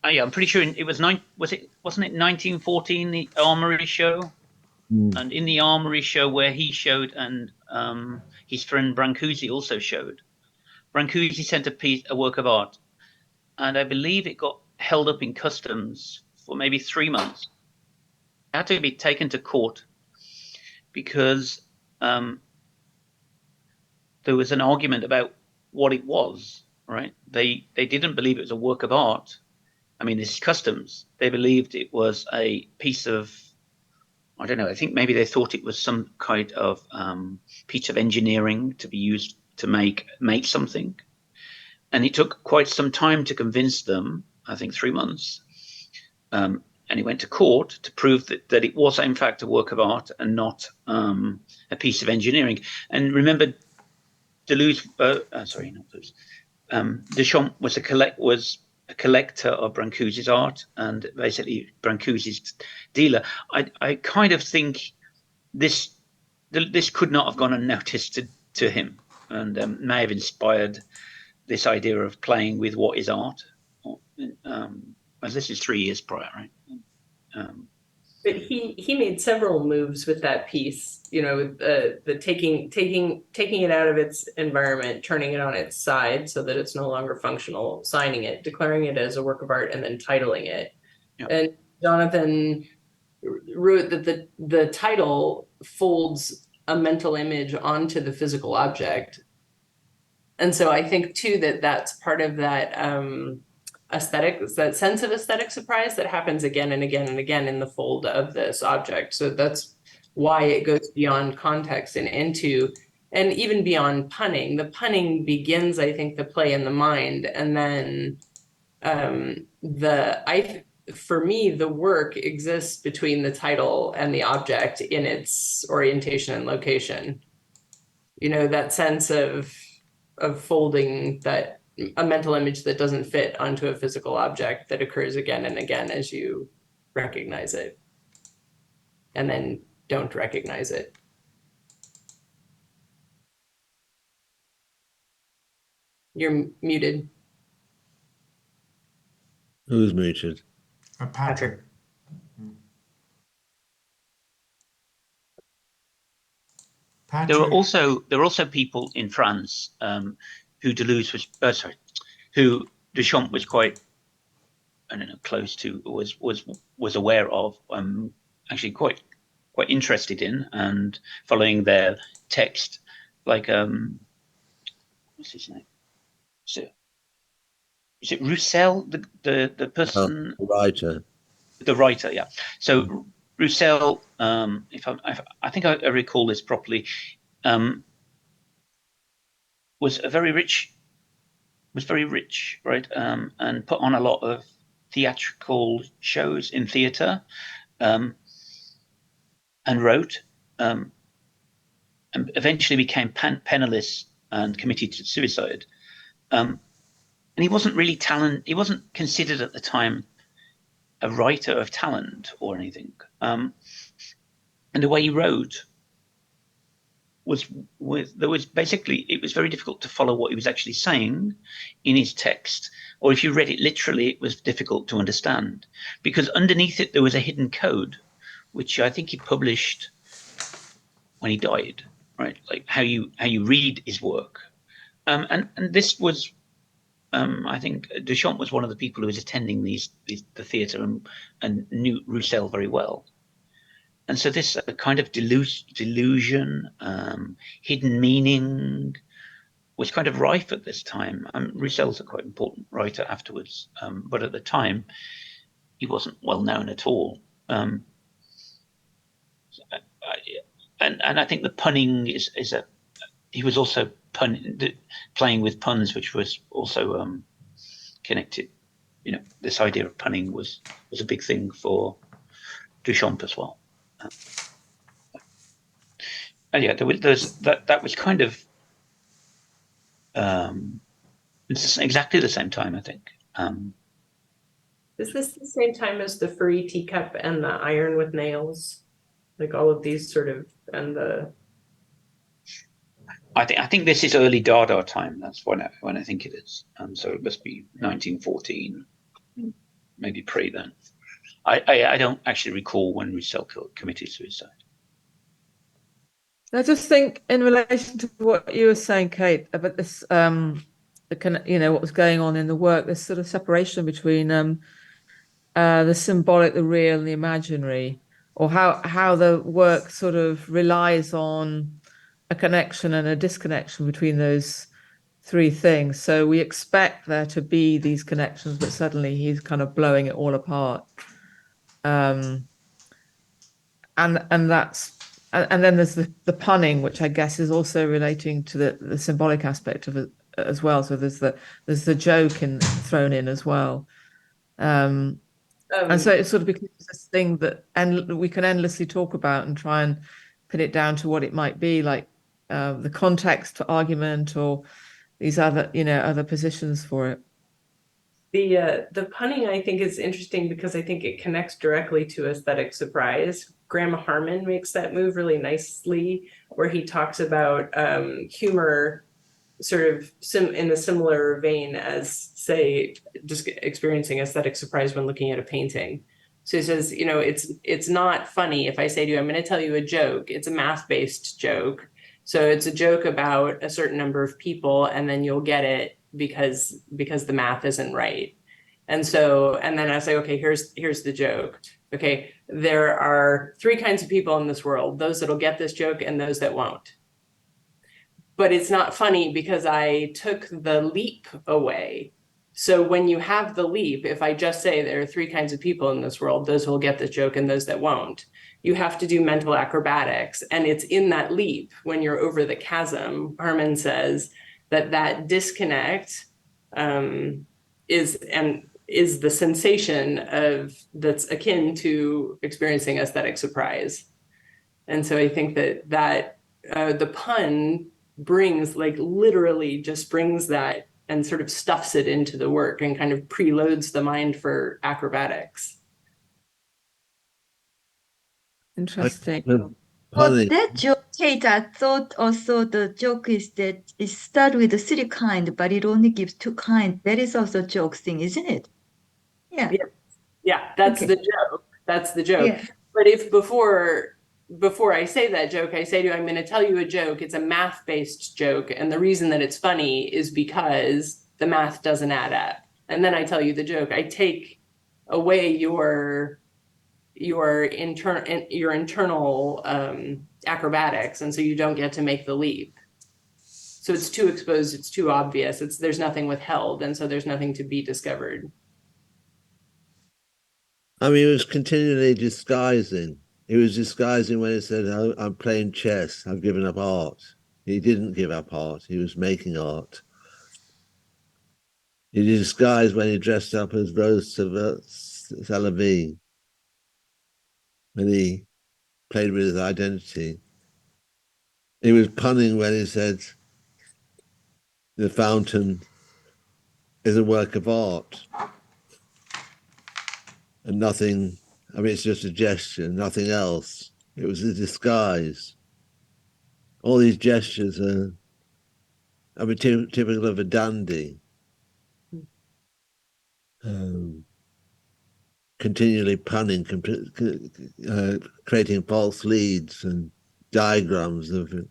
S9: yeah, I'm pretty sure it was wasn't it 1914, the Armory show? And in the Armory show where he showed, and his friend Brancusi also showed, Brancusi sent a work of art, and I believe it got held up in customs for maybe 3 months. It had to be taken to court because there was an argument about what it was, right? They didn't believe it was a work of art. I mean, this is customs. They believed it was a piece of, I don't know, I think maybe they thought it was some kind of piece of engineering to be used to make something. And it took quite some time to convince them, I think 3 months. And he went to court to prove that it was in fact a work of art and not a piece of engineering. And remember, Duchamp was a collector of Brancusi's art and basically Brancusi's dealer. I kind of think this could not have gone unnoticed to him, and may have inspired this idea of playing with what is art. As this is 3 years prior, right?
S2: But he made several moves with that piece, you know, the taking it out of its environment, turning it on its side so that it's no longer functional, signing it, declaring it as a work of art, and then titling it.
S9: Yeah.
S2: And Jonathan wrote that the title folds a mental image onto the physical object. And so I think too that that's part of that aesthetic, that sense of aesthetic surprise that happens again and again and again in the fold of this object. So that's why it goes beyond context and into, and even beyond punning. The punning begins, I think, the play in the mind, and then for me, the work exists between the title and the object in its orientation and location. You know, that sense of folding that a mental image that doesn't fit onto a physical object that occurs again and again as you recognize it and then don't recognize it. You're muted.
S1: Who's muted?
S3: Patrick. Patrick.
S9: There were also people in France who Deleuze was who Duchamp was quite, I don't know, close to, was aware of, actually quite interested in, and following their text, like what's his name? Is it Roussel, the person?
S1: The writer.
S9: The writer, yeah. So Roussel, if I think I recall this properly, was very rich, right? And put on a lot of theatrical shows in theatre, and wrote, and eventually became penniless and committed to suicide. And he wasn't really he wasn't considered at the time a writer of talent or anything. And the way he wrote it was very difficult to follow what he was actually saying in his text, or if you read it literally, it was difficult to understand, because underneath it there was a hidden code, which I think he published when he died, right? Like how you read his work, and this was I think Duchamp was one of the people who was attending the theatre and knew Roussel very well. And so this kind of delusion, hidden meaning, was kind of rife at this time. Roussel's a quite important writer afterwards, but at the time, he wasn't well known at all. And I think the punning is he was also playing with puns, which was also connected. You know, this idea of punning was a big thing for Duchamp as well. And yeah, that was kind of it's exactly the same time, I think.
S2: Is this the same time as the furry teacup and the iron with nails? Like all of these sort of, and the...
S9: I think this is early Dada time. That's when I think it is. So it must be 1914, maybe pre then. I don't actually recall when Roussel committed suicide.
S4: I just think in relation to what you were saying, Kate, about this, what was going on in the work, this sort of separation between the symbolic, the real, and the imaginary, or how the work sort of relies on a connection and a disconnection between those three things. So we expect there to be these connections, but suddenly he's kind of blowing it all apart. And then there's the punning, which I guess is also relating to the symbolic aspect of it as well. So there's the joke thrown in as well. And so it sort of becomes this thing that we can endlessly talk about and try and pin it down to what it might be, like the context for argument or these other positions for it.
S2: The punning, I think, is interesting because I think it connects directly to aesthetic surprise. Graham Harman makes that move really nicely, where he talks about humor sort of in a similar vein as, say, just experiencing aesthetic surprise when looking at a painting. So he says, it's not funny if I say to you, I'm going to tell you a joke. It's a math-based joke. So it's a joke about a certain number of people, and then you'll get it because the math isn't right. And then I say, okay, here's the joke. Okay, there are three kinds of people in this world: those that'll get this joke and those that won't. But it's not funny because I took the leap away. So when you have the leap, if I just say there are three kinds of people in this world, those who will get this joke and those that won't, you have to do mental acrobatics. And it's in that leap, when you're over the chasm, Harman says that disconnect is the sensation that's akin to experiencing aesthetic surprise. And so I think that the pun brings, like, literally just brings that and sort of stuffs it into the work and kind of preloads the mind for acrobatics.
S4: Interesting.
S8: But that joke, Kate, I thought also the joke is that it starts with the three kind, but it only gives two kind. That is also a joke thing, isn't it? Yeah.
S2: Yeah, that's
S8: Okay.
S2: the joke. That's the joke.
S8: Yeah.
S2: But if before I say that joke, I say to you, I'm going to tell you a joke. It's a math-based joke. And the reason that it's funny is because the math doesn't add up. And then I tell you the joke. I take away your internal acrobatics, and so you don't get to make the leap. So it's too exposed, it's too obvious, there's nothing withheld, and so there's nothing to be discovered.
S1: I mean, he was continually disguising. He was disguising when he said, oh, I'm playing chess, I've given up art. He didn't give up art, he was making art. He disguised when he dressed up as Rose Salavi, when he played with his identity. He was punning when he said the fountain is a work of art and nothing, I mean, it's just a gesture, nothing else. It was a disguise. All these gestures are, I mean, typical of a dandy. Continually punning, creating false leads and diagrams of it.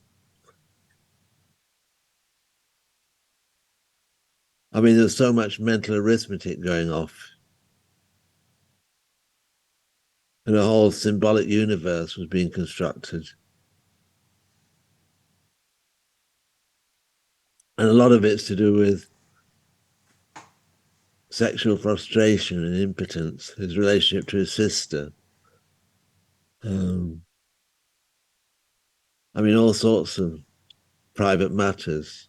S1: I mean, there's so much mental arithmetic going off. And a whole symbolic universe was being constructed. And a lot of it's to do with sexual frustration and impotence, his relationship to his sister. I mean, all sorts of private matters.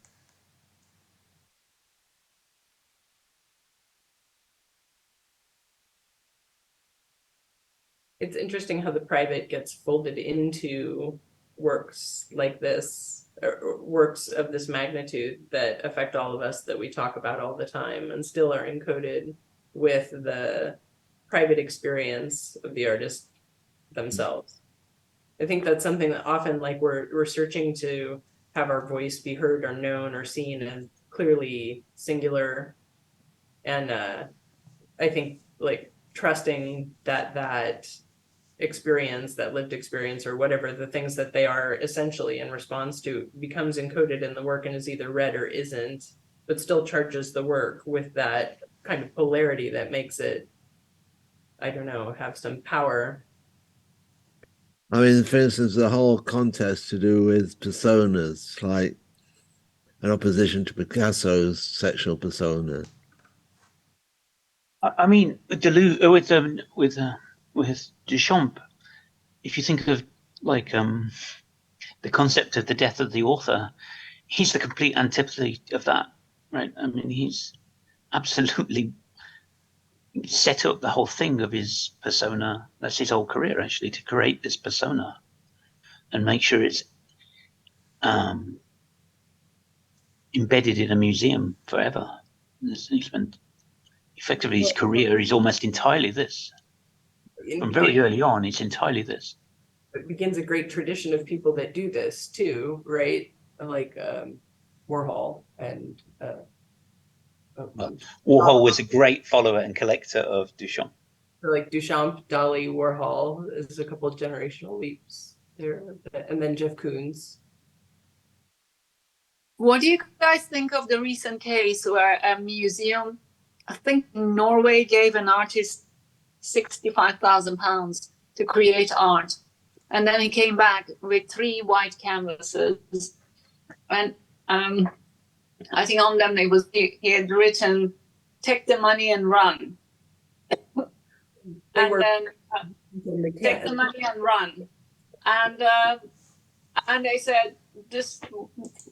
S2: It's interesting how the private gets folded into works like this, or works of this magnitude that affect all of us, that we talk about all the time and still are encoded with the private experience of the artist themselves. I think that's something that often, like, we're searching to have our voice be heard or known or seen as clearly singular. And I think, like, trusting that experience, that lived experience, or whatever the things that they are essentially in response to, becomes encoded in the work and is either read or isn't, but still charges the work with that kind of polarity that makes it, I don't know, have some power.
S1: I mean, for instance, the whole contest to do with personas, like an opposition to Picasso's sexual persona.
S9: I mean, with Duchamp, if you think of like the concept of the death of the author, he's the complete antipathy of that, right? I mean, he's absolutely set up the whole thing of his persona. That's his whole career, actually, to create this persona and make sure it's embedded in a museum forever. He spent effectively his career is almost entirely this. From very early on, it's entirely this.
S2: It begins a great tradition of people that do this too, right? Like Warhol and
S9: Warhol was a great follower and collector of Duchamp.
S2: like Duchamp, Dali, Warhol is a couple of generational leaps there, and then Jeff Koons.
S5: What do you guys think of the recent case where a museum, I think Norway, gave an artist £65,000 to create art, and then he came back with 3 white canvases, and I think on them he had written, "Take the money and run," take the money and run, and they said, "This,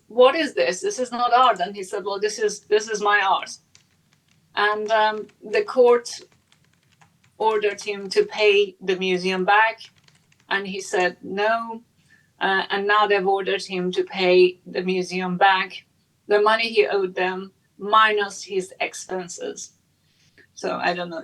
S5: what is this? This is not art." And he said, "Well, this is my art." And the court ordered him to pay the museum back, and he said no. And now they've ordered him to pay the museum back the money he owed them minus his expenses. So I don't know.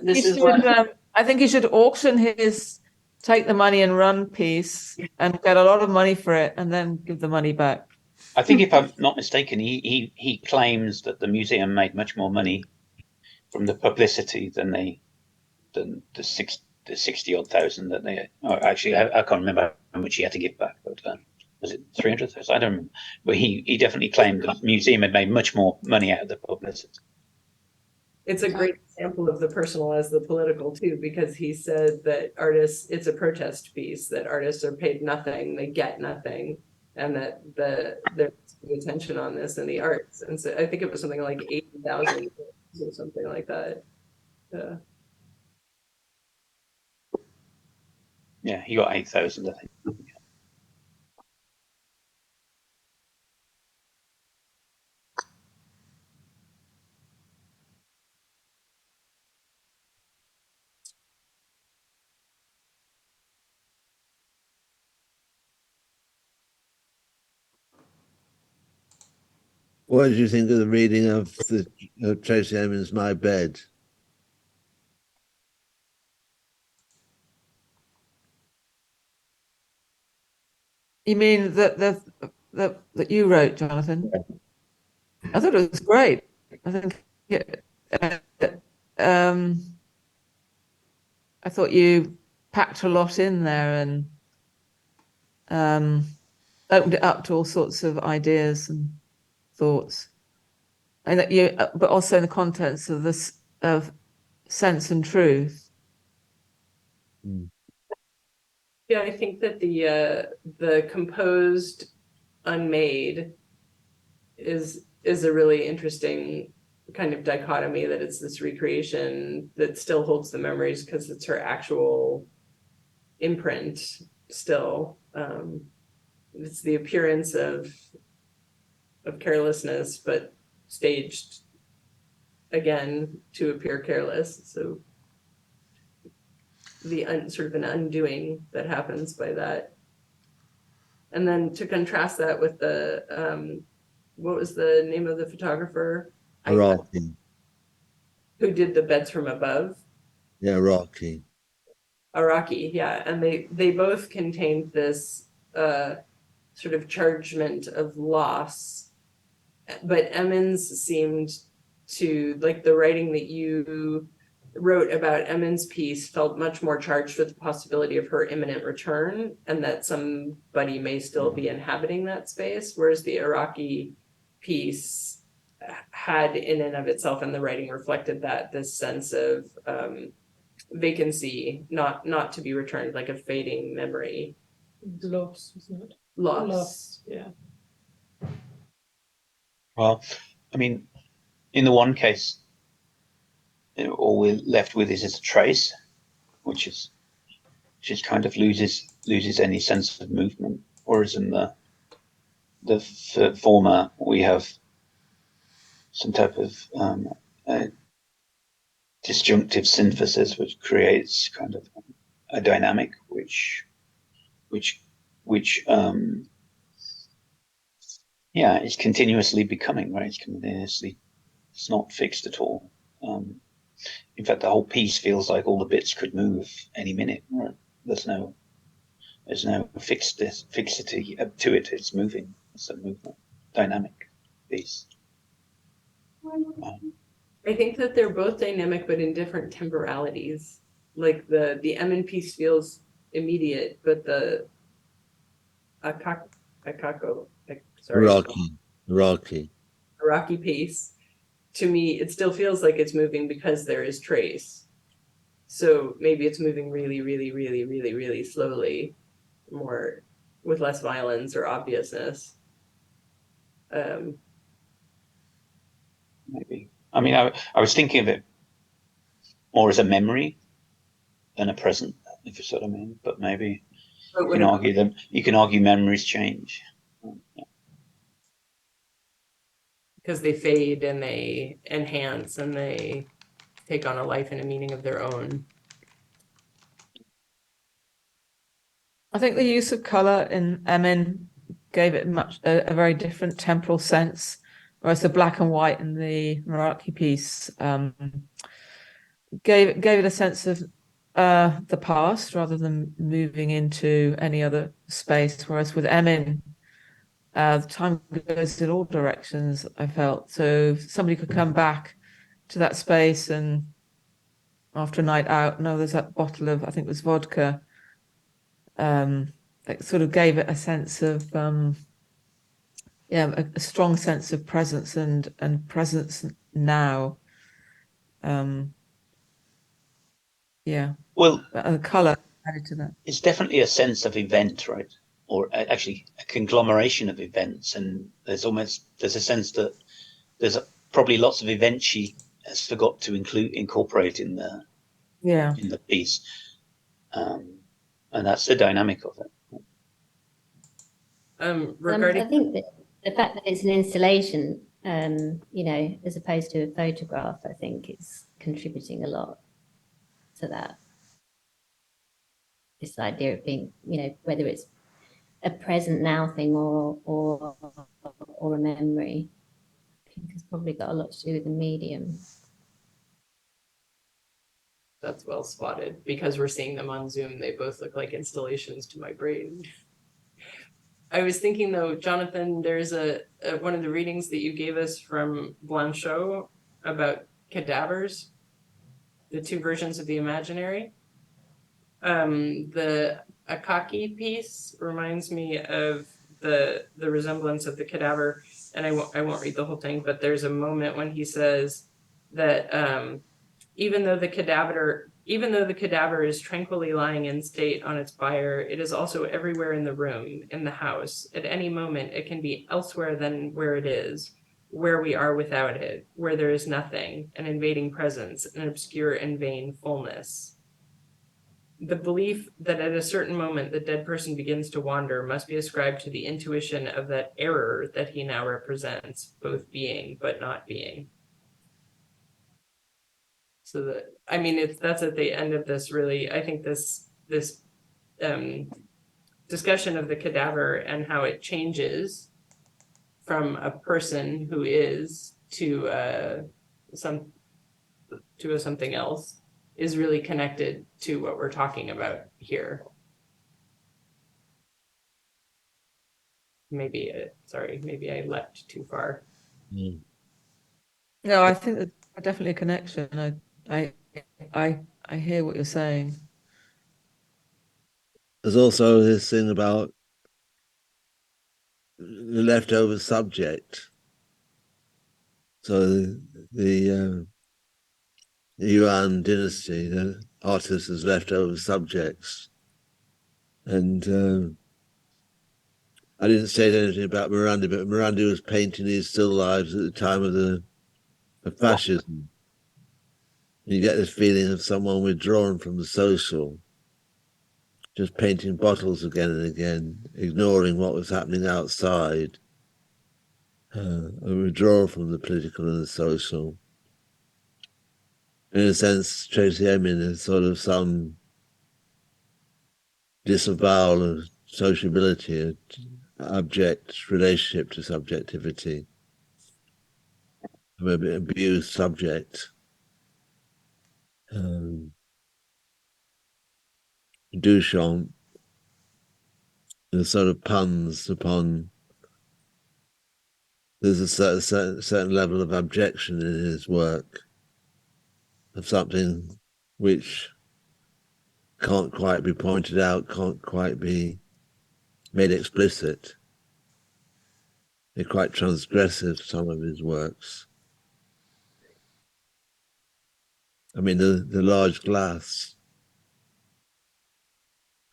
S4: I think he should auction his "take the money and run" piece and get a lot of money for it, and then give the money back.
S9: I think, if I'm not mistaken, he claims that the museum made much more money from the publicity than the 60-odd thousand that they. Oh, actually, I can't remember how much he had to give back, but was it 300,000? I don't remember. But he definitely claimed that the museum had made much more money out of the publicity.
S2: It's a great example of the personal as the political too, because he said that artists, it's a protest piece, that artists are paid nothing, they get nothing, and that there's attention on this in the arts. And so I think it was something like 80,000 or something like that.
S9: Yeah, he got 8,000, I think.
S1: What did you think of the reading of Tracey Emin's My Bed?
S4: You mean that you wrote, Jonathan? I thought it was great. I think I thought you packed a lot in there and opened it up to all sorts of ideas and thoughts. and that but also in the context of this of sense and truth.
S2: Yeah, I think that the composed unmade is a really interesting kind of dichotomy, that it's this recreation that still holds the memories because it's her actual imprint still. It's the appearance of carelessness, but staged again to appear careless. So the sort of an undoing that happens by that. And then to contrast that with the what was the name of the photographer?
S1: Araki.
S2: Who did the Beds from Above?
S1: Yeah, Araki.
S2: Araki, yeah. And they both contained this sort of chargement of loss. But Emmons seemed to, like, the writing that you wrote about Emmons' piece felt much more charged with the possibility of her imminent return and that somebody may still be inhabiting that space, whereas the Araki piece had in and of itself, and the writing reflected that, this sense of vacancy, not to be returned, like a fading memory.
S10: Loss, isn't it?
S2: Loss.
S10: Yeah.
S9: Well, I mean, in the one case, all we're left with is a trace, which is kind of loses any sense of movement. Whereas in the former, we have some type of disjunctive synthesis, which creates kind of a dynamic, which yeah, it's continuously becoming, right? It's continuously, it's not fixed at all. In fact, the whole piece feels like all the bits could move any minute. Right? There's no fixity to it. It's moving. It's a movement, dynamic piece.
S2: I think that they're both dynamic, but in different temporalities. Like the Emin piece feels immediate, but the Araki piece, to me, it still feels like it's moving because there is trace. So maybe it's moving really, really, really, really, really slowly, more with less violence or obviousness.
S9: Maybe. I mean, I was thinking of it more as a memory than a present, if you sort of mean. But maybe you can argue them. You can argue memories change.
S2: Because they fade and they enhance and they take on a life and a meaning of their own.
S4: I think the use of color in Emin gave it a very different temporal sense, whereas the black and white in the Meraki piece gave it a sense of the past rather than moving into any other space. Whereas with Emin, the time goes in all directions, I felt. So somebody could come back to that space and after a night out, no, there's that bottle of, I think it was vodka. It sort of gave it a sense of a strong sense of presence and presence now.
S9: Well,
S4: the color added to that.
S9: It's definitely a sense of event, right? Or actually a conglomeration of events, and there's a sense that there's probably lots of events she has forgot to incorporate in the piece, and that's the dynamic of it.
S2: Regarding,
S7: I think that the fact that it's an installation, as opposed to a photograph, I think is contributing a lot to that. This idea of being, whether it's a present now thing or a memory, I think it's probably got a lot to do with the medium.
S2: That's well spotted. Because we're seeing them on Zoom, they both look like installations to my brain. I was thinking though, Jonathan, there's one of the readings that you gave us from Blanchot about cadavers, the two versions of the imaginary. The Akaki piece reminds me of the resemblance of the cadaver, and I won't read the whole thing, but there's a moment when he says that even though the cadaver is tranquilly lying in state on its bier, it is also everywhere in the room, in the house. At any moment, it can be elsewhere than where it is, where we are without it, where there is nothing, an invading presence, an obscure and vain fullness. The belief that at a certain moment the dead person begins to wander must be ascribed to the intuition of that error that he now represents, both being but not being. So that, I mean, that's at the end of this, really. I think this discussion of the cadaver and how it changes from a person who is to something else is really connected to what we're talking about here. Maybe I leapt too far.
S4: No, I think there's definitely a connection. I hear what you're saying.
S1: There's also this thing about the leftover subject. So the Yuan dynasty, the artists as leftover subjects. And I didn't say anything about Morandi, but Morandi was painting these still lives at the time of fascism. You get this feeling of someone withdrawn from the social, just painting bottles again and again, ignoring what was happening outside, a withdrawal from the political and the social. In a sense, Tracey Emin is sort of some disavowal of sociability, abject relationship to subjectivity, of an abused subject. Duchamp, the sort of puns upon, there's a certain level of abjection in his work, of something which can't quite be pointed out, can't quite be made explicit. They're quite transgressive, some of his works. I mean, the large glass.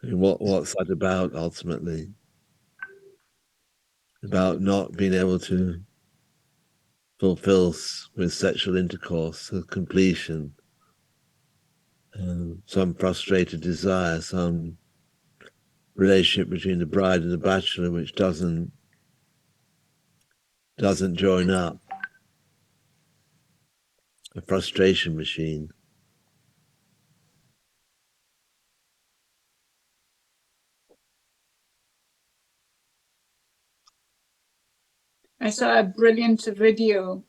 S1: I mean, what's that about ultimately? About not being able to fulfill with sexual intercourse the completion, some frustrated desire, some relationship between the bride and the bachelor which doesn't join up, a frustration machine.
S5: I saw a brilliant video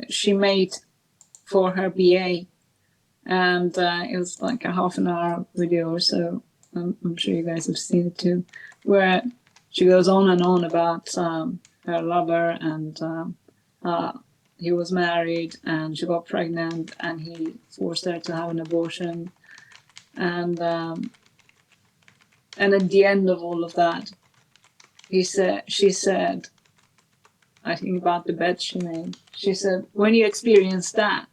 S5: she made for her BA, and it was like a half an hour video or so. I'm sure you guys have seen it too, where she goes on and on about her lover, and he was married and she got pregnant and he forced her to have an abortion, and at the end of all of that, she said, I think about the bed she made. She said, when you experience that,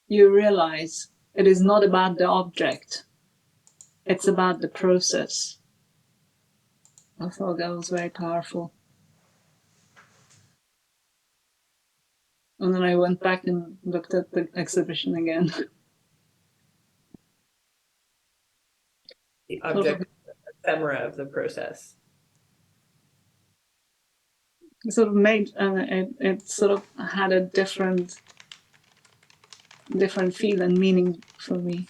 S5: you realize it is not about the object, it's about the process. I thought that was very powerful. And then I went back and looked at the exhibition again.
S2: The object ephemera of the process.
S5: It sort of made, it sort of had a different feel and meaning for me.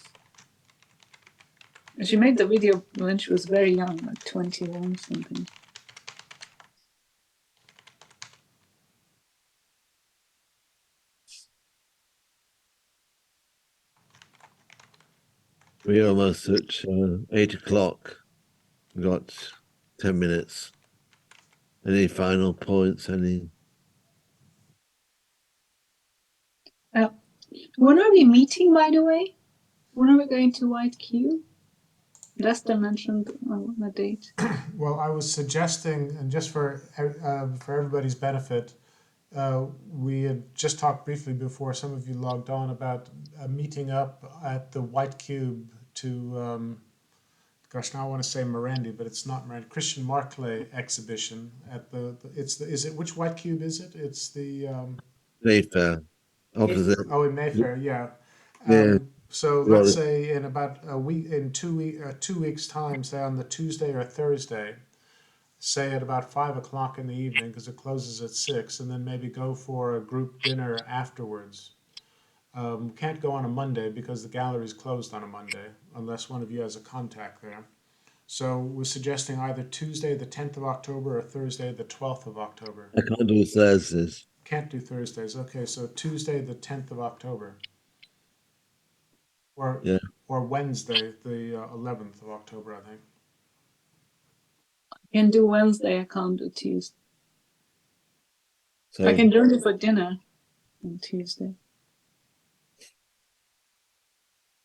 S5: She made the video when she was very young, like 21 something.
S1: We're almost at 8 o'clock. We've got 10 minutes. Any final points? Any?
S5: When are we meeting, by the way? When are we going to White Q? Lester mentioned a date.
S3: Well, I was suggesting, and just for everybody's benefit, we had just talked briefly before some of you logged on about meeting up at the White Cube to, gosh, now I want to say Morandi, but it's not Morandi, Christian Marclay exhibition at which White Cube is it? It's the,
S1: Mayfair, opposite.
S3: oh, in Mayfair, yeah.
S1: Yeah.
S3: So
S1: Well,
S3: let's say in about a week, in 2 weeks' time, say on the Tuesday or Thursday, say at about 5 o'clock in the evening, because it closes at 6, and then maybe go for a group dinner afterwards. Can't go on a Monday because the gallery's closed on a Monday, unless one of you has a contact there. So we're suggesting either Tuesday the 10th of October or Thursday the 12th of October.
S1: I can't do Thursdays.
S3: Can't do Thursdays. Okay, so Tuesday the 10th of October. Or
S1: Yeah.
S3: or Wednesday the 11th of October, I think.
S5: I can do Wednesday, I can't do Tuesday.
S1: So
S5: I can join you for dinner on Tuesday.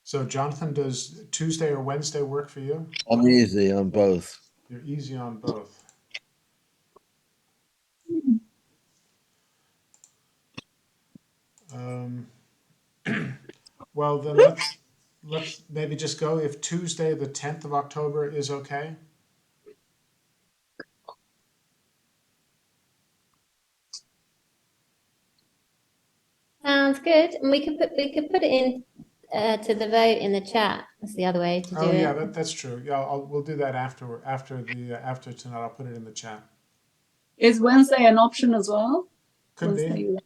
S3: So Jonathan, does Tuesday or Wednesday work for you?
S1: I'm easy on both.
S3: You're easy on both. Well, then let's maybe just go if Tuesday the 10th of October is okay.
S7: Sounds good. And we could put it in to the vote in the chat. That's the other way to do
S3: Oh yeah,
S7: it.
S3: that's true. Yeah, we'll do that after tonight. I'll put it in the chat.
S5: Is Wednesday an option as well?
S3: Could be.
S5: Wednesday.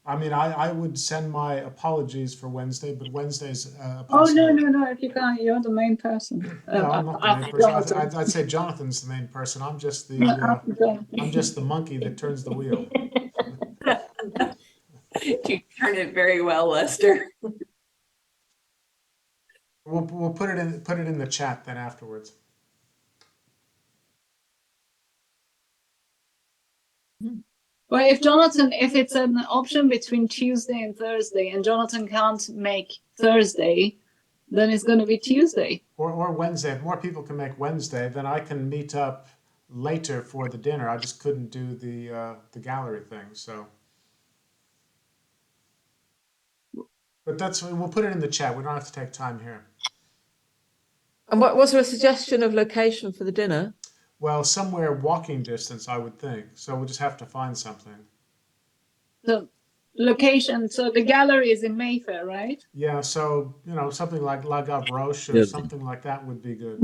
S3: I mean, I would send my apologies for Wednesday, but Wednesday's a
S5: Oh no,
S3: possibility.
S5: no, if you can't, you're the main person.
S3: No, I'm not the main person. I'd say Jonathan's the main person. I'm just the monkey that turns the wheel.
S2: You turn it very well, Lester.
S3: We'll put it in the chat then afterwards.
S5: Well, if it's an option between Tuesday and Thursday, and Jonathan can't make Thursday, then it's going to be Tuesday.
S3: Or Wednesday. If more people can make Wednesday, then I can meet up later for the dinner. I just couldn't do the gallery thing, so. But we'll put it in the chat. We don't have to take time here.
S4: And what was there a suggestion of location for the dinner?
S3: Well, somewhere walking distance, I would think. So we'll just have to find something.
S5: The location, so the gallery is in Mayfair, right?
S3: Yeah, so, something like La Gavroche or
S1: Yeah.
S3: something like that would be good.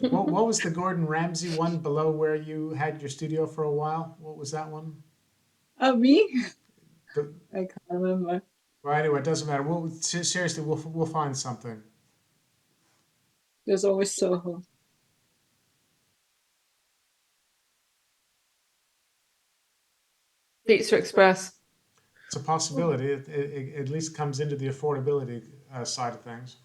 S3: What was the Gordon Ramsay one below where you had your studio for a while? What was that one?
S5: Oh, me?
S3: The-
S5: I can't remember.
S3: Well, anyway, it doesn't matter. Seriously, we'll find something.
S5: There's always Soho.
S4: Pizza Express.
S3: It's a possibility. It at least comes into the affordability side of things.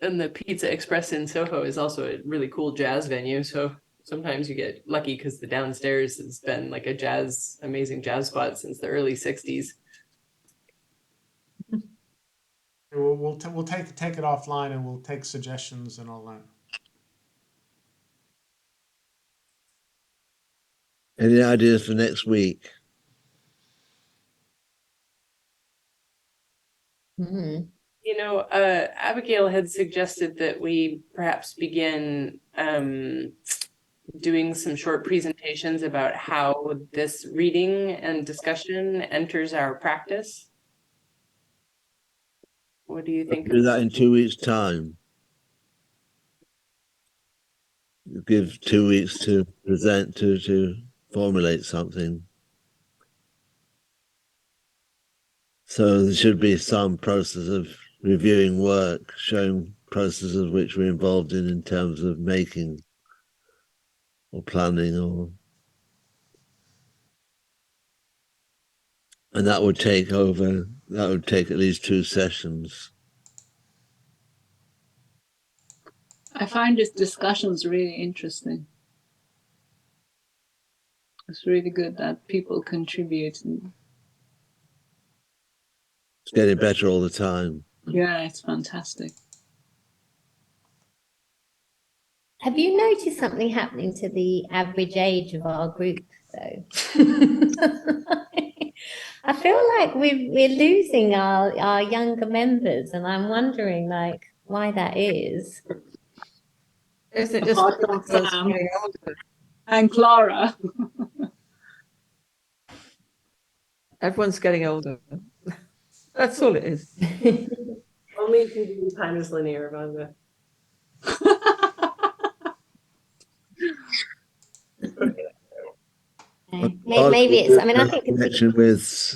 S2: And the Pizza Express in Soho is also a really cool jazz venue. So sometimes you get lucky because the downstairs has been like amazing jazz spot since the early 60s.
S3: We'll take it offline and we'll take suggestions and all that.
S1: Any ideas for next week?
S2: Abigail had suggested that we perhaps begin doing some short presentations about how this reading and discussion enters our practice. What do you think?
S1: Do that in 2 weeks' time. Give 2 weeks to present, to formulate something. So there should be some process of reviewing work, showing processes which we're involved in terms of making or planning and that would take at least 2 sessions.
S5: I find these discussions really interesting. It's really good that people contribute.
S1: It's getting better all the time.
S5: Yeah, it's fantastic.
S7: Have you noticed something happening to the average age of our group, though? I feel like we're losing our younger members, and I'm wondering like why that is.
S4: Isn't it just
S5: Apart from
S4: because
S5: Sam.
S4: getting older?
S5: And Clara.
S4: Everyone's getting older. That's all it is.
S2: Only if time is linear, Vanga.
S7: Maybe it's, I mean, I think it's
S1: connection with